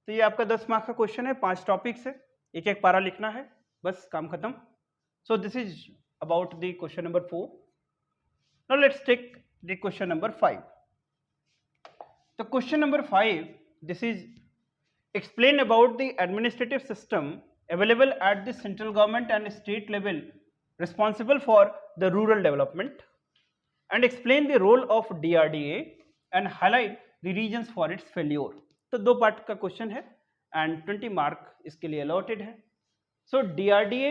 तो ये आपका 10 मार्क्स का क्वेश्चन है, 5 टॉपिक से एक एक पारा लिखना है, बस काम खत्म. So this is about the question number 4. Now let's take the question number 5. तो question number 5, this is explain about the administrative system available at the central government and state level responsible for the rural development, and explain the role of DRDA and highlight the reasons for its failure. तो 2 पार्ट का क्वेश्चन है एंड 20 मार्क इसके लिए अलॉटेड है. सो DRDA,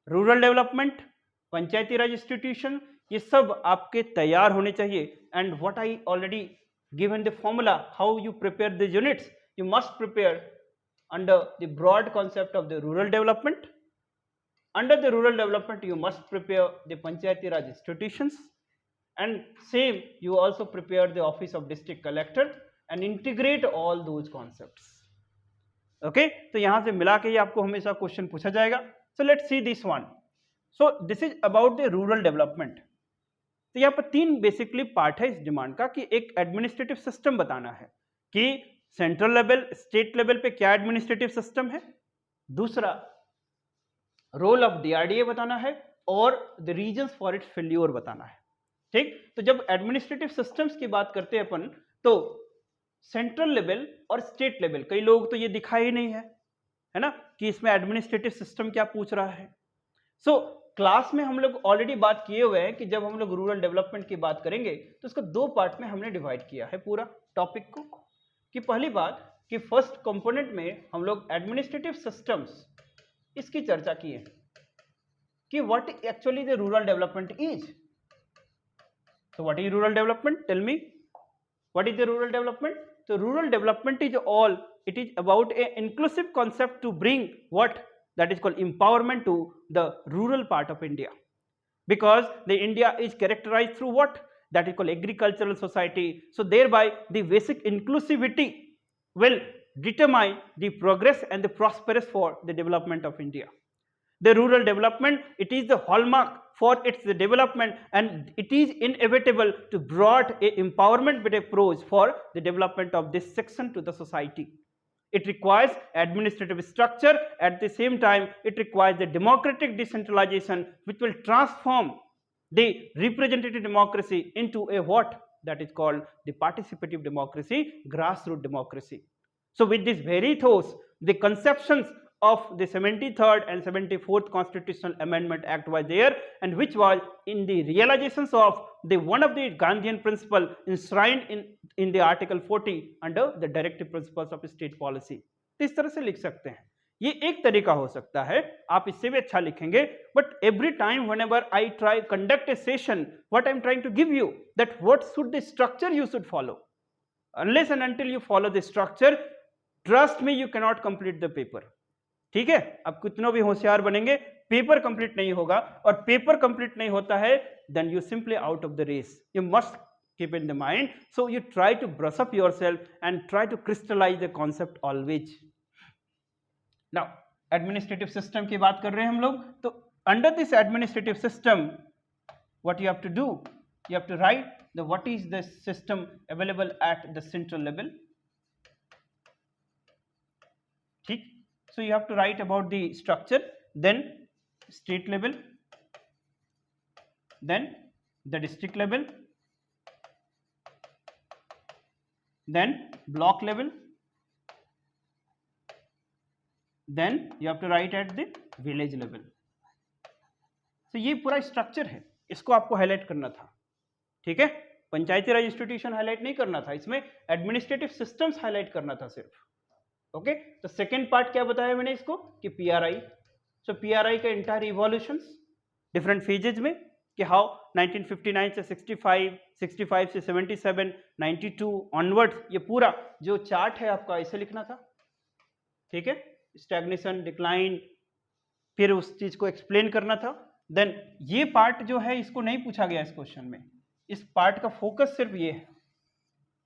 रूरल डेवलपमेंट, पंचायती राज इंस्टीट्यूशन, ये सब आपके तैयार होने चाहिए. And what I already given the formula how you prepare the units. You must prepare under the broad concept of the rural development. Under the rural development, you must prepare the Panchayati Raj institutions, and same you also prepare the office of district collector and integrate all those concepts. Okay, तो यहाँ से मिला के ही आपको हमेशा क्वेश्चन पूछा जाएगा. So let's see this one. So this is about the rural development. तो यहाँ पर तीन बेसिकली पार्ट है इस डिमांड का कि एक एडमिनिस्ट्रेटिव सिस्टम बताना है कि सेंट्रल लेवल स्टेट लेवल पे क्या एडमिनिस्ट्रेटिव सिस्टम है, दूसरा रोल ऑफ डीआरडीए बताना है और the reasons for its failure बताना है। ठीक, तो जब एडमिनिस्ट्रेटिव सिस्टम्स की बात करते हैं अपन तो सेंट्रल लेवल और स्टेट लेवल, कई लोग तो ये दिखा ही नहीं है ना कि इसमें एडमिनिस्ट्रेटिव सिस्टम क्या पूछ रहा है। सो क्लास में हम लोग ऑलरेडी बात किए हुए हैं कि जब हम लोग रूरल डेवलपमेंट की बात करेंगे तो इसको दो पार्ट में हमने डिवाइड किया है पूरा टॉपिक को। कि पहली बात कि फर्स्ट कंपोनेंट में हम लोग एडमिनिस्ट्रेटिव सिस्टम्स इसकी चर्चा की है कि what actually the rural development is. So what is rural development? Tell me, what is the rural development? So rural development is all, it is about a inclusive concept to bring what that is called empowerment to the rural part of India, because the India is characterized through what that is called agricultural society. So thereby the basic inclusivity will determine the progress and the prosperous for the development of India. The rural development, it is the hallmark for its development, and it is inevitable to brought a empowerment with approach for the development of this section to the society. It requires administrative structure, at the same time it requires the democratic decentralization which will transform the representative democracy into a what that is called the participative democracy, grassroots democracy. So with this very ethos, the conceptions of the 73rd and 74th Constitutional Amendment Act was there, and which was in the realizations of the one of the Gandhian principle enshrined in the Article 40 under the directive principles of state policy. तो इस तरह से लिख सकते हैं, ये एक तरीका हो सकता है, आप इससे भी अच्छा लिखेंगे. But every time whenever I try conduct a session, what I am trying to give you that what should the structure you should follow. Unless and until you follow the structure, trust me, you cannot complete the paper. ठीक है, अब कितनों भी होशियार बनेंगे, पेपर कंप्लीट नहीं होगा, और पेपर कंप्लीट नहीं होता है then you simply out of the race. You must keep in the mind. So you try to brush up yourself and try to crystallise the concept always. Now administrative system की बात कर रहे हैं हम लोग, तो under this administrative system what you have to do, you have to write the what is the system available at the central level. ठीक, so you have to write about the structure, then state level, then the district level, then block level, then you have to write at the village level. so ये पूरा स्ट्रक्चर है, इसको आपको हाईलाइट करना था. ठीक है, पंचायती राज इंस्टीट्यूशन हाईलाइट नहीं करना था, इसमें एडमिनिस्ट्रेटिव सिस्टम्स हाईलाइट करना था सिर्फ. ओके, तो सेकेंड पार्ट क्या बताया मैंने इसको कि पीआरआई. सो पीआरआई का इंटायर इवोल्यूशंस डिफरेंट फेजेज में कि हाउ 1959 से 65, 65 से 77, 92 ऑनवर्ड्स, ये पूरा जो चार्ट है आपका ऐसे लिखना था. ठीक है, स्टैग्नेशन, डिक्लाइन, फिर उस चीज को एक्सप्लेन करना था. देन ये पार्ट जो है इसको नहीं पूछा गया इस क्वेश्चन में, इस पार्ट का फोकस सिर्फ ये है.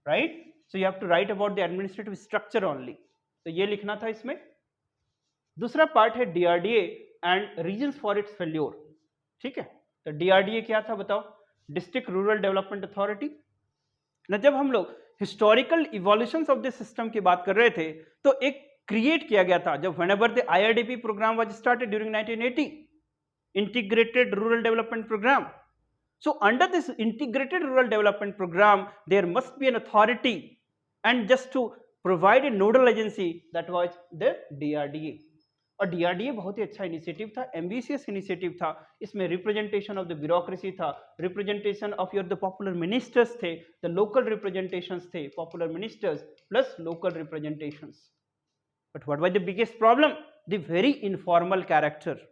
Right, so you have to write about the administrative structure only. तो ये लिखना था इसमें. दूसरा पार्ट है DRDA and reasons for its failure. ठीक है, तो डीआरडीए क्या था बताओ, डिस्ट्रिक्ट रूरल डेवलपमेंट अथॉरिटी. ना जब हम लोग historical evolutions of this system की बात कर रहे थे तो एक क्रिएट किया गया था जब whenever the IRDP programme was started during 1980, integrated rural development programme. So under this integrated rural development programme there must be an authority, and just to provide a nodal agency, that was the DRDA. और DRDA बहुत ही अच्छा इनिशिएटिव था, एम्बिशियस इनिशिएटिव था. इसमें रिप्रेजेंटेशन ऑफ द ब्यूरोक्रेसी था, representation of your the popular ministers थे, द लोकल रिप्रेजेंटेशंस थे, popular ministers plus local representations. But what was the biggest problem, the very informal character,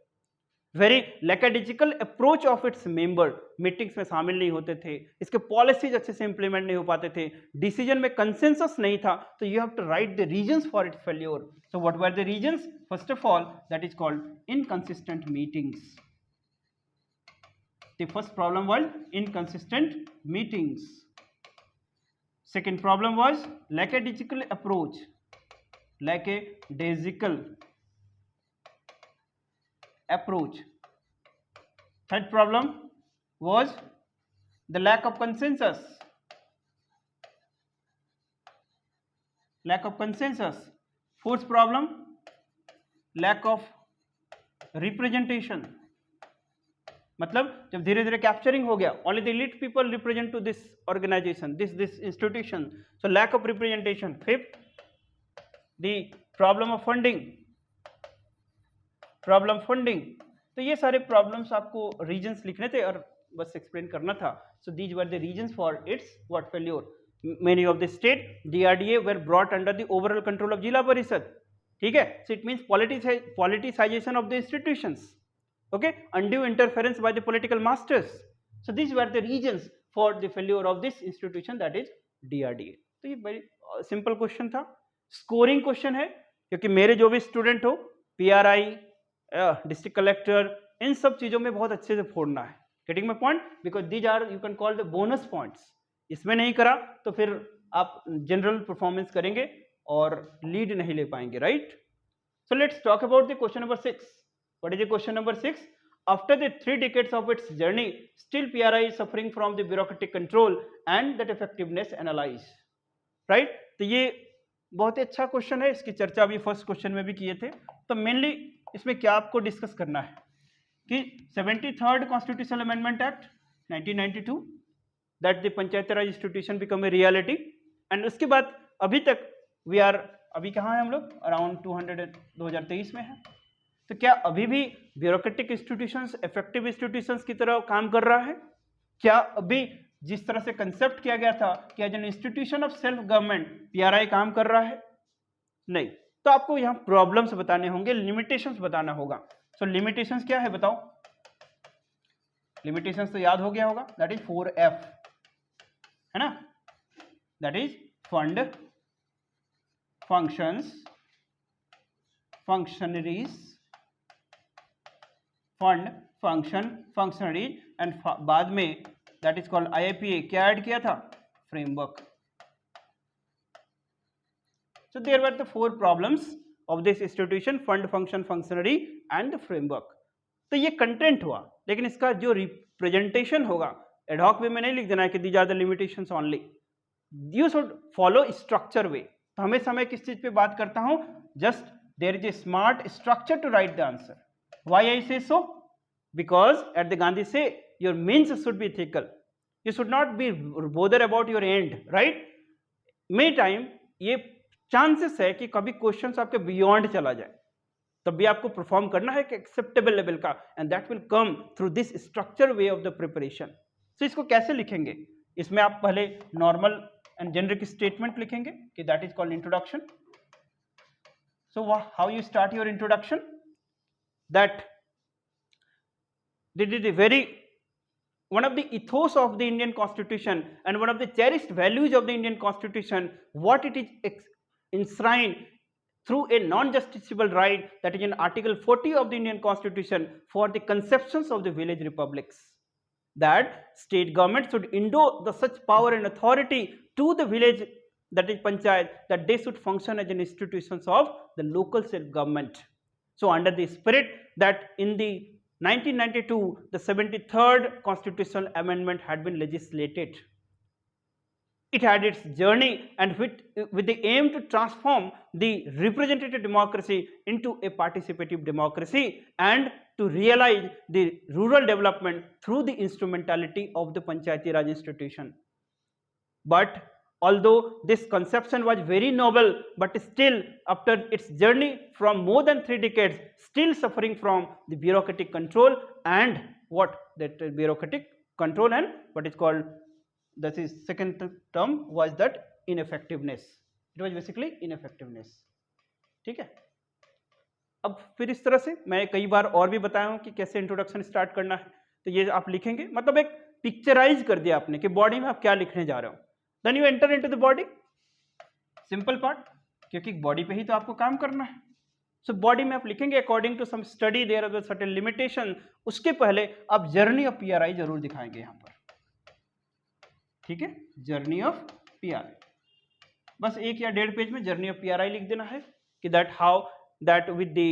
very lackadaisical approach of its member. Meetings में शामिल नहीं होते थे, इसके पॉलिसीज अच्छे से इंप्लीमेंट नहीं हो पाते थे, डिसीजन में कंसेंसस नहीं था. तो you have to write the reasons for its failure. So what were the reasons, first of all that is called inconsistent meetings. The first problem was inconsistent meetings. Second problem was lackadaisical approach, lackadaisical approach. Third problem was the lack of consensus, fourth problem, lack of representation, मतलब जब धीरे धीरे कैप्चरिंग हो गया, only the elite people represent to this organization, this institution, so lack of representation. Fifth, the problem of funding, तो ये सारे प्रॉब्लम्स आपको रीजन्स लिखने थे और बस एक्सप्लेन करना था. So these were the reasons for its what failure. Many of the state DRDA were brought under the overall control of जिला परिषद. ठीक है, so it means politicization of the institutions. Okay, undue interference by the political masters. So these were the reasons for the failure of this institution, that is DRDA. तो ये very simple question था. स्कोरिंग क्वेश्चन है, क्योंकि मेरे जो भी स्टूडेंट हो PRI, डिस्ट्रिक्ट कलेक्टर, इन सब चीज़ों में बहुत अच्छे से फोड़ना है. Getting my point? Because these are you can call the bonus points. इसमें नहीं करा तो फिर आप जनरल परफॉर्मेंस करेंगे और लीड नहीं ले पाएंगे, right? So let's talk about the question number 6. What is the question number 6? After the 3 decades of its journey, still PRI is suffering from the bureaucratic control and that effectiveness analyze. Right? तो ये बहुत ही अच्छा क्वेश्चन है, इसकी चर्चा अभी फर्स्ट क्वेश्चन में भी किए थे. तो मेनली इसमें क्या आपको डिस्कस करना है कि 73rd constitutional amendment act 1992 that the Panchayati Raj institution become a reality. And उसके बाद अभी तक वी आर, अभी कहाँ हैं हम लोग? अराउंड 2023 में है. तो क्या अभी भी ब्यूरोक्रेटिक इंस्टीट्यूशंस इफेक्टिव इंस्टीट्यूशंस की तरह काम कर रहा है? क्या अभी जिस तरह से कंसेप्ट किया गया था कि as an institution of self government PRI काम कर रहा है? नहीं. तो आपको यहाँ प्रॉब्लम्स बताने होंगे, लिमिटेशंस बताना होगा. सो लिमिटेशंस क्या है बताओ? लिमिटेशंस तो याद हो गया होगा, दैट इज 4F, है ना? That is fund, functions, functionaries, fund, function, functionaries and बाद में दैट इज कॉल्ड IIPA. क्या ऐड किया था? Framework. So there were the 4 problems of this institution: fund, function, functionary and the framework. तो ये कंटेंट हुआ, लेकिन इसका जो रिप्रेजेंटेशन होगा एडहॉक वे में नहीं लिख देना है कि these are the limitations only. You should follow structure way. तो हमेशा मैं किस चीज पे बात करता हूं? Just there is a smart structure to write the answer. Why I say so? Because at the Gandhi say your means should be ethical. You should not be bother about your end, right? May time ये चांसेस है कि कभी क्वेश्चंस आपके बियॉन्ड चला जाए, तब भी आपको परफॉर्म करना है कि एक्सेप्टेबल लेवल का, and that will come through this structure way of the preparation. So इसको कैसे लिखेंगे? इसमें आप पहले नॉर्मल एंड जेनरिक स्टेटमेंट लिखेंगे कि that is called introduction. So how you start your introduction? That this is the very one of the ethos of the Indian Constitution and one of the cherished values of the Indian Constitution, what it is enshrined through a non-justiciable right, that is in Article 40 of the Indian Constitution, for the conceptions of the village republics, that state government should endow the such power and authority to the village, that is panchayat, that they should function as an institutions of the local self-government. So under the spirit that in the 1992 the 73rd constitutional amendment had been legislated. It had its journey and with the aim to transform the representative democracy into a participative democracy and to realize the rural development through the instrumentality of the Panchayati Raj institution. But although this conception was very noble, but still after its journey from more than 3 decades, still suffering from the bureaucratic control and what that bureaucratic control and what is called, that is second term was that ineffectiveness. It was basically ineffectiveness. ठीक है? अब फिर इस तरह से मैं कई बार और भी बताया हूँ कि कैसे इंट्रोडक्शन स्टार्ट करना है. तो ये आप लिखेंगे, मतलब एक पिक्चराइज कर दिया आपने कि बॉडी में आप क्या लिखने जा रहे हो. Then you enter into the body. Simple part, क्योंकि बॉडी पे ही तो आपको काम करना है. So बॉडी में आप लिखेंगे according to some study there are certain limitation. उसके पहले आप जर्नी ऑफ PRI जरूर दिखाएंगे यहाँ पर. ठीक है, जर्नी ऑफ PRI. बस 1 या 1.5 पेज में जर्नी ऑफ PRI लिख देना है कि that how that with the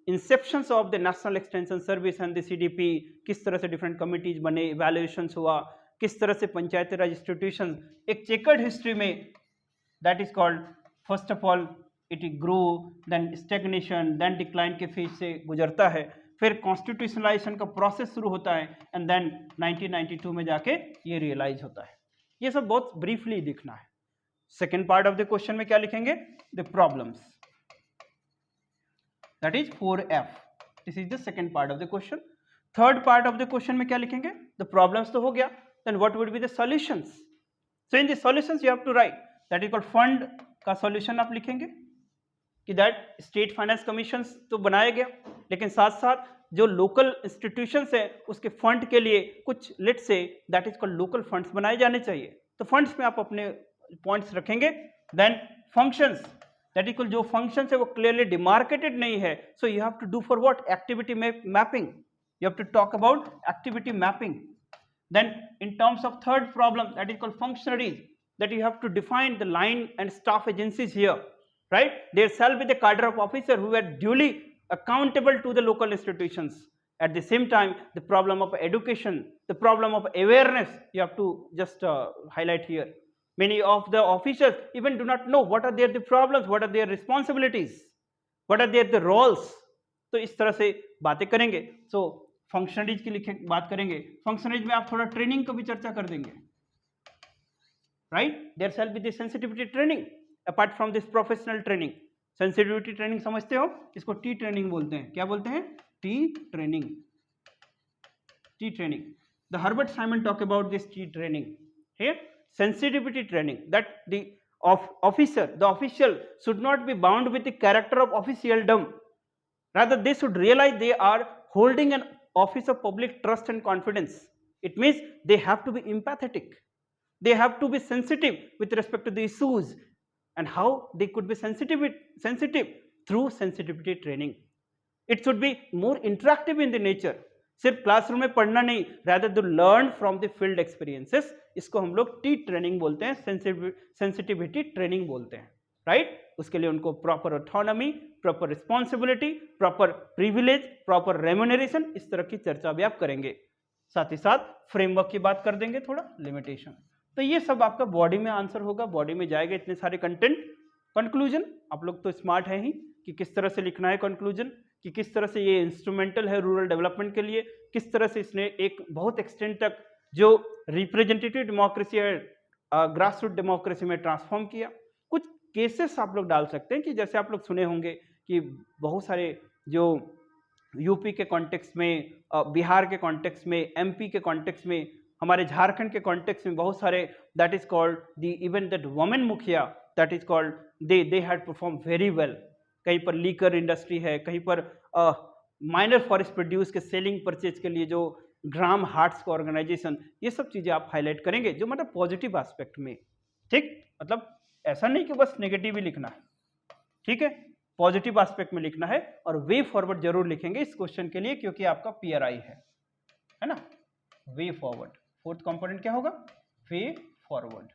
inceptions of the National Extension Service and the CDP किस तरह से different committees बने, evaluations हुआ, किस तरह से पंचायती राज इंस्टीट्यूशन एक चेकर्ड हिस्ट्री में, that is called first of all it grow, then stagnation, then decline के फेज से गुजरता है, फिर कॉन्स्टिट्यूशनलाइजेशन का प्रोसेस शुरू होता है एंड देन 1992 में जाके ये रियलाइज होता है। ये सब बहुत ब्रीफली लिखना है। Second part of the question में क्या लिखेंगे? The problems, that is 4F, this is the second part of the question. Third part of the question में क्या लिखेंगे? द प्रॉब्लम्स तो हो गया, then what would be the solutions. So in the solutions you have to write, that is called fund का सॉल्यूशन आप लिखेंगे कि दैट स्टेट फाइनेंस कमीशन तो बनाया गया, लेकिन साथ साथ जो लोकल इंस्टीट्यूशंस है उसके फंड के लिए कुछ लेट से that is called local funds बनाए जाने चाहिए। तो फंड्स में आप अपने पॉइंट्स रखेंगे। Then functions, that is called जो फंक्शंस है वो क्लियरली डिमार्केटेड नहीं है, so you have to do for what? Activity mapping, you have to talk about activity mapping. Then in terms of third problem, that is called functionaries, that you have to define the line and staff agencies here, right? There shall be the cadre of officer who are duly accountable to the local institutions. At the same time, the problem of education, the problem of awareness, you have to just highlight here. Many of the officers even do not know what are their the problems, what are their responsibilities, what are their the roles. तो इस तरह से बातें करेंगे। सो फंक्शनरीज की लिखे बात करेंगे। फंक्शनरीज में आप थोड़ा ट्रेनिंग को भी चर्चा कर देंगे, right? There shall be the sensitivity training apart from this professional training. Sensitivity training समझते हो? इसको टी ट्रेनिंग बोलते हैं। क्या बोलते हैं? T training. T training, the Herbert Simon talk about this T training here. Sensitivity training, that the officer, the official should not be bound with the character of officialdom, rather they should realize they are holding an office of public trust and confidence. It means they have to be empathetic, they have to be sensitive with respect to the issues, and how they could be sensitive through sensitivity training. It should be more interactive in the nature, सिर्फ क्लासरूम में पढ़ना नहीं, rather to learn from the field experiences. इसको हम लोग टी ट्रेनिंग बोलते हैं, सेंसिटिविटी ट्रेनिंग बोलते हैं, राइट? उसके लिए उनको proper autonomy, proper responsibility, proper privilege, proper remuneration, इस तरह की चर्चा भी आप करेंगे। साथ ही साथ फ्रेमवर्क की बात कर देंगे, थोड़ा लिमिटेशन। तो ये सब आपका बॉडी में आंसर होगा, बॉडी में जाएगा इतने सारे कंटेंट। कंक्लूजन, आप लोग तो स्मार्ट है ही कि किस तरह से लिखना है कंक्लूजन, कि किस तरह से ये इंस्ट्रूमेंटल है रूरल डेवलपमेंट के लिए, किस तरह से इसने एक बहुत एक्सटेंट तक जो रिप्रेजेंटेटिव डेमोक्रेसी है ग्रास रूट डेमोक्रेसी में ट्रांसफॉर्म किया। कुछ केसेस आप लोग डाल सकते हैं कि जैसे आप लोग सुने होंगे कि बहुत सारे जो यूपी के कॉन्टेक्स्ट में, बिहार के कॉन्टेक्स्ट में, एमपी के कॉन्टेक्स्ट में, हमारे झारखंड के कॉन्टेक्स्ट में बहुत सारे, that is called the even that women mukhiya, that is called they had perform very well. कहीं पर लीकर इंडस्ट्री है, कहीं पर माइनर फॉरेस्ट प्रोड्यूस के सेलिंग परचेज के लिए जो ग्राम हार्ट्स का ऑर्गेनाइजेशन, ये सब चीज़ें आप हाईलाइट करेंगे जो मतलब पॉजिटिव एस्पेक्ट में, ठीक? मतलब ऐसा नहीं कि बस नेगेटिव ही लिखना है, ठीक है? पॉजिटिव एस्पेक्ट में लिखना है और वे फॉरवर्ड जरूर लिखेंगे इस क्वेश्चन के लिए, क्योंकि आपका पीआरआई है ना? वे फॉरवर्ड, फोर्थ कंपोनेंट क्या होगा? वे फॉरवर्ड,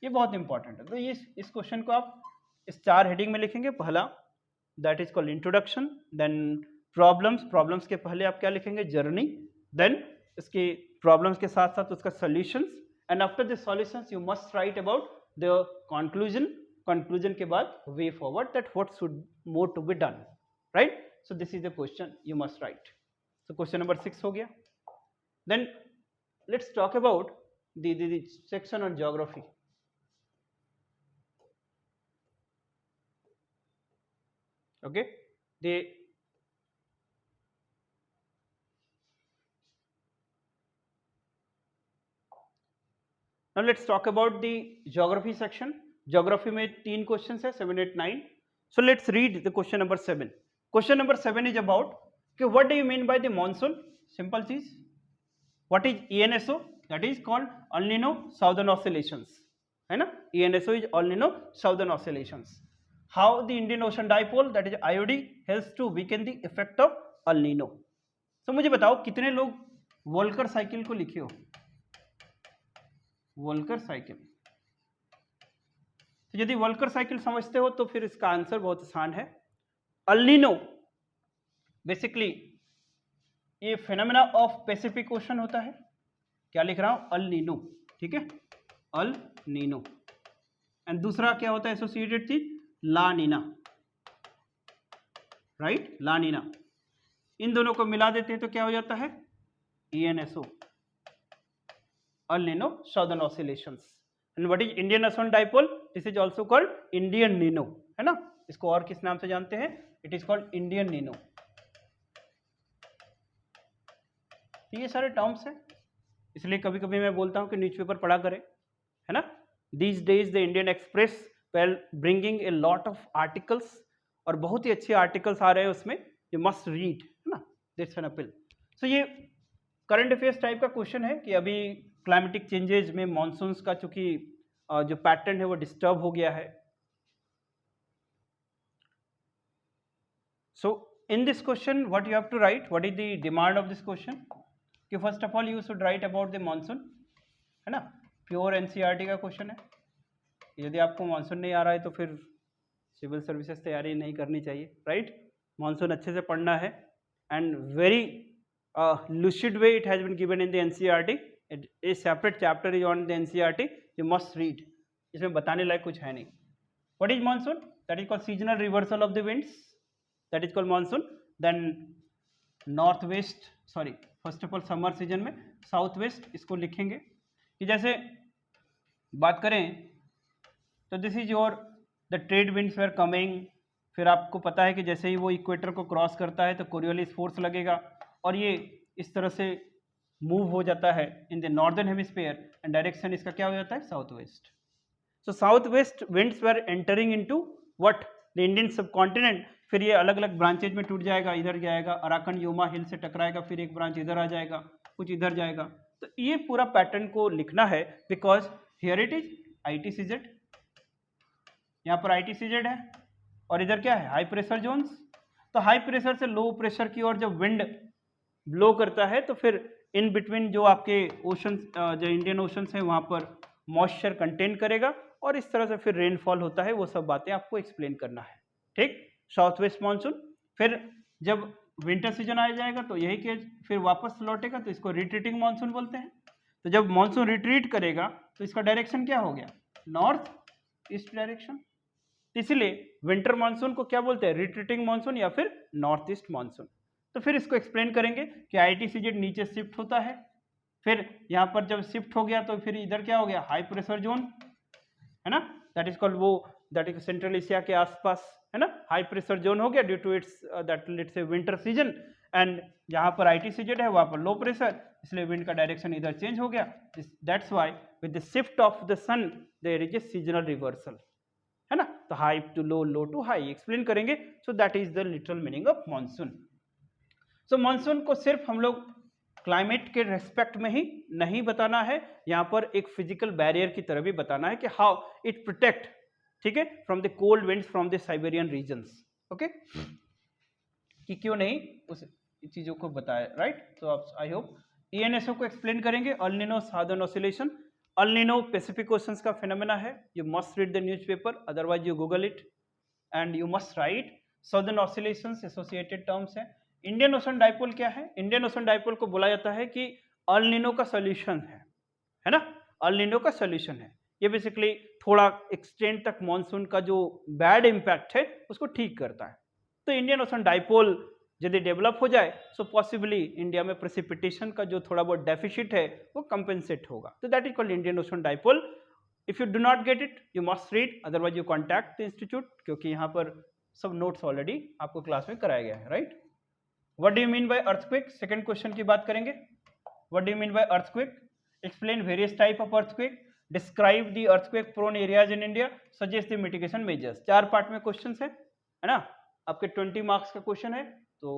ये बहुत इंपॉर्टेंट है। तो ये इस क्वेश्चन को आप इस 4 हेडिंग में लिखेंगे। पहला that is called introduction, then problems के पहले आप क्या लिखेंगे? जर्नी, देन इसके प्रॉब्लम्स के साथ साथ उसका solutions, and after the solutions you must write about the conclusion के बाद way forward, that what should more to be done, right? So this is the question you must write. So question number 6 हो गया। Then let's talk about the section on geography. Okay, now let's talk about the geography section. Geography में 3 questions है, 7, 8, 9. So let's read the question number 7. Question number 7 is about कि what do you mean by the monsoon? Simple चीज, what is ENSO? That is called El Nino Southern Oscillations, है ना? ENSO is El Nino Southern Oscillations. How the Indian Ocean Dipole, that is IOD, helps to weaken the effect of El Nino. So मुझे बताओ कितने लोग वोल्कर साइकिल को लिखे हो? वोल्कर साइकिल, तो यदि वोल्कर साइकिल समझते हो तो फिर इसका आंसर बहुत आसान है। El Nino बेसिकली ये फिनोमेना ऑफ पैसिफिक ओशन होता है, क्या लिख रहा हूँ, अल नीनो, ठीक है, अल नीनो। एंड दूसरा क्या होता है एसोसिएटेड चीज, ला नीना, राइट, ला नीना। इन दोनों को मिला देते हैं तो क्या हो जाता है, ENSO, El Nino southern oscillations. And what is Indian ocean dipole, this is also called Indian Nino, है ना, इसको और किस नाम से जानते हैं, it is called Indian Nino. ये सारे टर्म्स हैं, इसलिए कभी कभी मैं बोलता हूँ कि न्यूज़पेपर पढ़ा करें, है ना। These days the Indian express well bringing a lot of articles, और बहुत ही अच्छे आर्टिकल्स आ रहे हैं उसमें, यू मस्ट रीड, है ना, दैट्स एन अपील। सो ये करंट अफेयर्स टाइप का क्वेश्चन है कि अभी क्लाइमेटिक चेंजेज में मॉनसून्स का चूंकि जो पैटर्न है वो डिस्टर्ब हो गया है। So in this question what you have to write, what is the demand of this question, कि first of all you should write about the monsoon, है ना, प्योर NCERT का क्वेश्चन है। यदि आपको मॉनसून नहीं आ रहा है तो फिर सिविल सर्विसेज तैयारी नहीं करनी चाहिए, राइट। मॉनसून अच्छे से पढ़ना है, and very lucid way it has been given in the NCERT, a separate chapter is on the NCERT, you must read, इसमें बताने लायक कुछ है नहीं। what is monsoon, that is called seasonal reversal of the winds, that is called monsoon। then north west, sorry first of all summer season में साउथ वेस्ट, इसको लिखेंगे कि जैसे बात करें तो this is your the trade winds were coming, फिर आपको पता है कि जैसे ही वो इक्वेटर को क्रॉस करता है तो कोरियोलिस फोर्स लगेगा और ये इस तरह से मूव हो जाता है in the northern hemisphere, and direction इसका क्या हो जाता है, south west. So south west winds were entering into what, the Indian subcontinent, फिर ये अलग अलग ब्रांचेज में टूट जाएगा, इधर जाएगा अराकन योमा हिल से टकराएगा, फिर एक ब्रांच इधर आ जाएगा, कुछ इधर जाएगा। तो ये पूरा पैटर्न को लिखना है, because here it is ITCZ, यहाँ पर ITCZ है और इधर क्या है, हाई प्रेशर जोन्स। तो हाई प्रेशर से लो प्रेशर की ओर जब विंड ब्लो करता है तो फिर इन बिटवीन जो आपके ओशन, जो इंडियन ओशंस हैं वहाँ पर मॉइस्चर कंटेन करेगा और इस तरह से फिर रेनफॉल होता है, वो सब बातें आपको एक्सप्लेन करना है, ठीक। साउथ वेस्ट मानसून, फिर जब विंटर सीजन आ जाएगा तो यही के फिर वापस लौटेगा, तो इसको रिट्रीटिंग मानसून बोलते हैं। तो जब मानसून रिट्रीट करेगा तो इसका डायरेक्शन क्या हो गया, नॉर्थ ईस्ट डायरेक्शन, इसलिए विंटर मानसून को क्या बोलते हैं, रिट्रीटिंग मानसून या फिर नॉर्थ ईस्ट मानसून। तो फिर इसको एक्सप्लेन करेंगे कि ITCZ नीचे शिफ्ट होता है, फिर यहाँ पर जब शिफ्ट हो गया तो फिर इधर क्या हो गया, हाई प्रेशर जोन, है ना, दैट इज कॉल्ड वो, दैट इज सेंट्रल एशिया के आसपास, है ना, हाई प्रेशर जोन हो गया due to its that let's से विंटर सीजन, एंड जहाँ पर ITCZ है वहाँ पर लो प्रेशर, इसलिए विंड का डायरेक्शन इधर चेंज हो गया। That's why with the shift of the sun there is a seasonal reversal, है ना। तो high to low, low to high explain करेंगे। So that is the literal meaning of monsoon. So monsoon को सिर्फ हम लोग क्लाइमेट के रेस्पेक्ट में ही नहीं बताना है, यहाँ पर एक फिजिकल बैरियर की तरह भी बताना है कि हाउ इट प्रोटेक्ट, ठीक है, from the cold winds from the Siberian regions, okay, कि क्यों नहीं उस चीज़ों को बताया, राइट। तो आप आई होप ENSO को एक्सप्लेन करेंगे, El Nino southern oscillation. El Nino Pacific oceans का फिनोमेना है, you must read the newspaper, otherwise you Google it and you must right. Southern oscillations associated terms हैं। इंडियन ओशन डाइपोल क्या है, इंडियन ओशन डाइपोल को बोला जाता है कि अल नीनो का सोल्यूशन है ना, अल नीनो का सोल्यूशन है। ये बेसिकली थोड़ा एक्सटेंड तक मॉनसून का जो बैड इम्पैक्ट है उसको ठीक करता है। तो इंडियन ओशन डाइपोल यदि डेवलप हो जाए सो पॉसिबली इंडिया में प्रेसिपिटेशन का जो थोड़ा बहुत डेफिसिट है वो कंपेंसेट होगा। तो that is called Indian ocean dipole. If you do not get it you must read, otherwise you contact the institute, क्योंकि यहाँ पर सब नोट्स ऑलरेडी आपको क्लास में कराया गया है, right. What do you mean by earthquake? Second question की बात करेंगे। What do you mean by earthquake? Explain various type of earthquake. Describe the earthquake prone areas in India. Suggest the mitigation measures. 4 part में क्वेश्चंस है ना। आपके 20 मार्क्स का क्वेश्चन है तो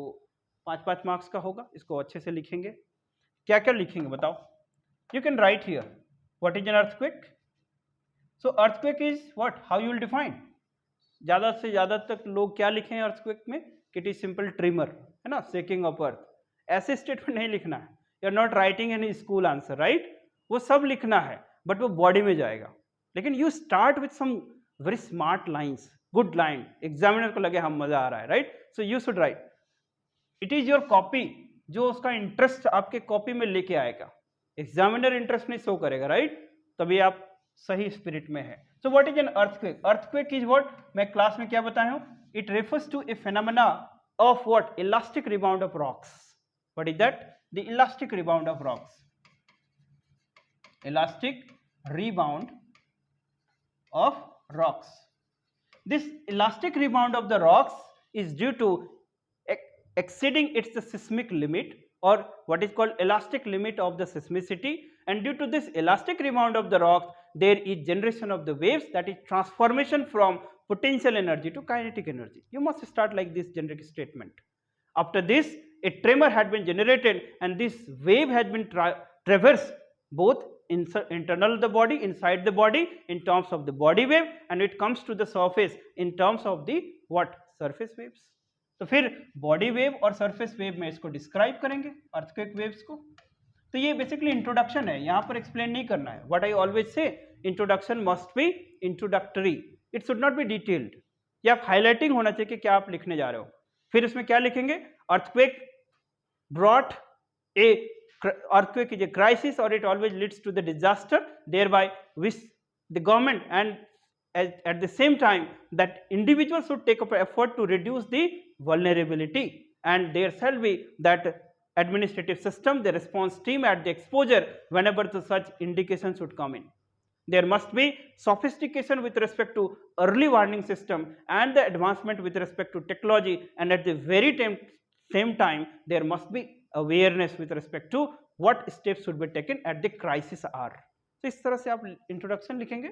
5-5 मार्क्स का होगा। इसको अच्छे से लिखेंगे। क्या क्या लिखेंगे बताओ। You can write here. What is an earthquake? So earthquake is what? How you will define? ज़्यादा से ज़्यादा तक लोग क्या लिखें earthquake में? It is simple tremor, है ना, शेकिंग ऑफ अर्थ। ऐसे स्टेटमेंट नहीं लिखना है, you are not writing any school answer, right. वो सब लिखना है बट वो बॉडी में जाएगा। लेकिन you start with some very smart lines, good line, examiner को लगे हम मजा आ रहा है, right. So you should write, it is your copy, जो उसका इंटरेस्ट आपके कॉपी में लेके आएगा। एग्जामिनर इंटरेस्ट नहीं शो करेगा, राइट, तभी आप सही स्पिरिट में है। So what is an earthquake? Earthquake is what, मैं क्लास में क्या बताया हूं, it refers to a phenomena of what, elastic rebound of rocks. What is that? The elastic rebound of rocks, elastic rebound of rocks. This elastic rebound of the rocks is due to exceeding its seismic limit, or what is called elastic limit of the seismicity, and due to this elastic rebound of the rocks there is generation of the waves, that is transformation from potential energy to kinetic energy. You must start like this generic statement. After this a tremor had been generated and this wave has been traversed both internal the body, inside the body, in terms of the body wave, and it comes to the surface in terms of the what, surface waves. तो फिर बॉडी वेव और सरफेस वेव में इसको डिस्क्राइब करेंगे अर्थक्वेक वेव्स को। तो ये बेसिकली इंट्रोडक्शन है, यहाँ पर एक्सप्लेन नहीं करना है। What I always say, introduction must be introductory, it should not be detailed. ये आप हाईलाइटिंग होना चाहिए कि क्या आप लिखने जा रहे हो। फिर इसमें क्या लिखेंगे, earthquake brought a earthquake is a crisis, or it always leads to the disaster, thereby which the government and at the same time that individuals should take up effort to reduce the vulnerability, and there shall be that administrative system, the response team at the exposure whenever the such indications should come in. There must be sophistication with respect to early warning system and the advancement with respect to technology, and at the very same time there must be awareness with respect to what steps should be taken at the crisis hour. तो इस तरह से आप इंट्रोडक्शन लिखेंगे।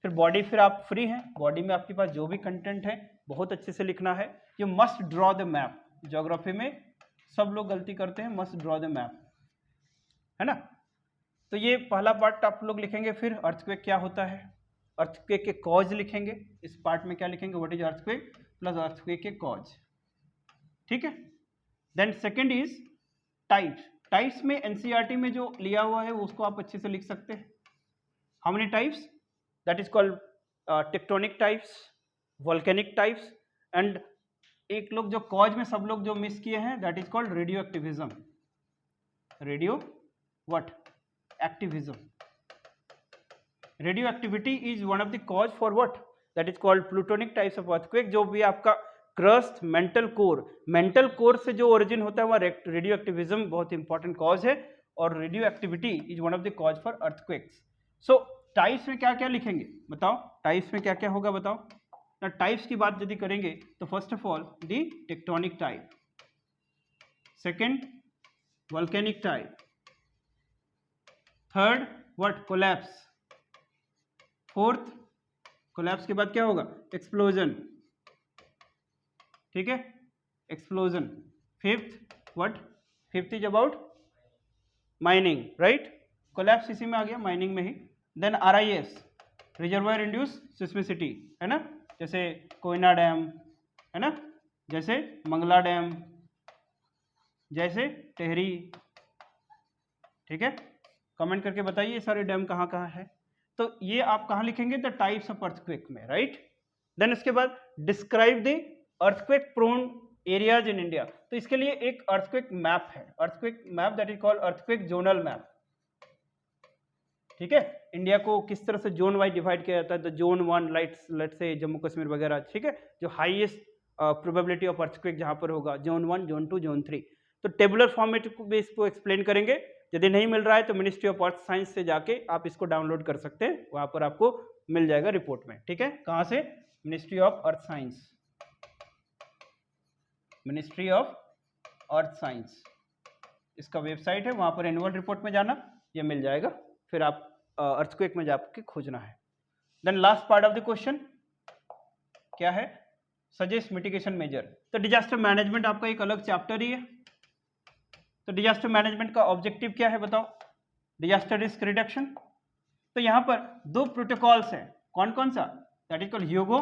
फिर बॉडी, फिर आप फ्री हैं, बॉडी में आपके पास जो भी कंटेंट है बहुत अच्छे से लिखना है। You must draw the map, geography में सब लोग गलती करते हैं, मस्ट ड्रॉ द मैप, है ना। तो ये पहला पार्ट आप लोग लिखेंगे। फिर अर्थक्वेक क्या होता है, अर्थक्वेक के कॉज लिखेंगे। इस पार्ट में क्या लिखेंगे, what is earthquake plus earthquake के कॉज, ठीक है। Then second is types. Types में एनसीईआरटी में जो लिया हुआ है उसको आप अच्छे से लिख सकते हैं। How many types, that is called tectonic types, volcanic types, and एक लोग जो कॉज में सब लोग जो मिस किए हैं, that is called radio activism. Radio what, activism. Radio activity is one of the cause for what, that is called plutonic types of earthquake. जो भी आपका क्रस्ट, मेंटल कोर से जो ओरिजिन होता है वह रेडियो एक्टिविज्म बहुत इंपॉर्टेंट कॉज है, और radio activity is one of the cause for earthquakes. So types में क्या क्या लिखेंगे बताओ, टाइप्स में क्या क्या होगा बताओ ना। टाइप्स की बात यदि करेंगे तो first of all the tectonic type, second volcanic type, third what, collapse, fourth collapse के बाद क्या होगा, एक्सप्लोजन, ठीक है, explosion. Fifth what, fifth is about mining, right, collapse इसी में आ गया, माइनिंग में ही। देन आरआईएस, रिजर्वायर इंड्यूस सिस्मिसिटी, है ना, जैसे कोयना डैम, है ना, जैसे मंगला डैम, जैसे टेहरी, ठीक है। कमेंट करके बताइए सारे डैम कहाँ कहाँ है। तो ये आप कहाँ लिखेंगे, द टाइप्स ऑफ अर्थक्वेक में, राइट। देन उसके बाद describe the earthquake prone areas in India. तो इसके लिए एक अर्थक्वेक मैप है, earthquake map, that is called earthquake zonal map, ठीक है। इंडिया को किस तरह से जोन वाइज डिवाइड किया जाता है, तो zone 1 let's say Jammu Kashmir वगैरह, ठीक है, जो हाईएस्ट प्रोबेबिलिटी ऑफ अर्थक्वेक जहाँ पर होगा, जोन 1, जोन 2, जोन 3। तो टेबुलर फॉर्मेट में इसको एक्सप्लेन करेंगे। यदि नहीं मिल रहा है तो मिनिस्ट्री ऑफ अर्थ साइंस से जाके आप इसको डाउनलोड कर सकते हैं, वहाँ पर आपको मिल जाएगा रिपोर्ट में, ठीक है। कहाँ से, ministry of earth science, ministry of earth science इसका वेबसाइट है, वहाँ पर एनुअल रिपोर्ट में जाना, ये मिल जाएगा। फिर आप अर्थक्वेक में जाके खोजना है। Then last part of the question क्या है, सजेस्ट मिटिगेशन मेजर। तो डिजास्टर मैनेजमेंट आपका एक अलग चैप्टर ही है। तो डिजास्टर मैनेजमेंट का ऑब्जेक्टिव क्या है बताओ, डिजास्टर रिस्क रिडक्शन। तो यहाँ पर 2 प्रोटोकॉल्स हैं, कौन कौन सा, दैट इज कॉल्ड ह्यूगो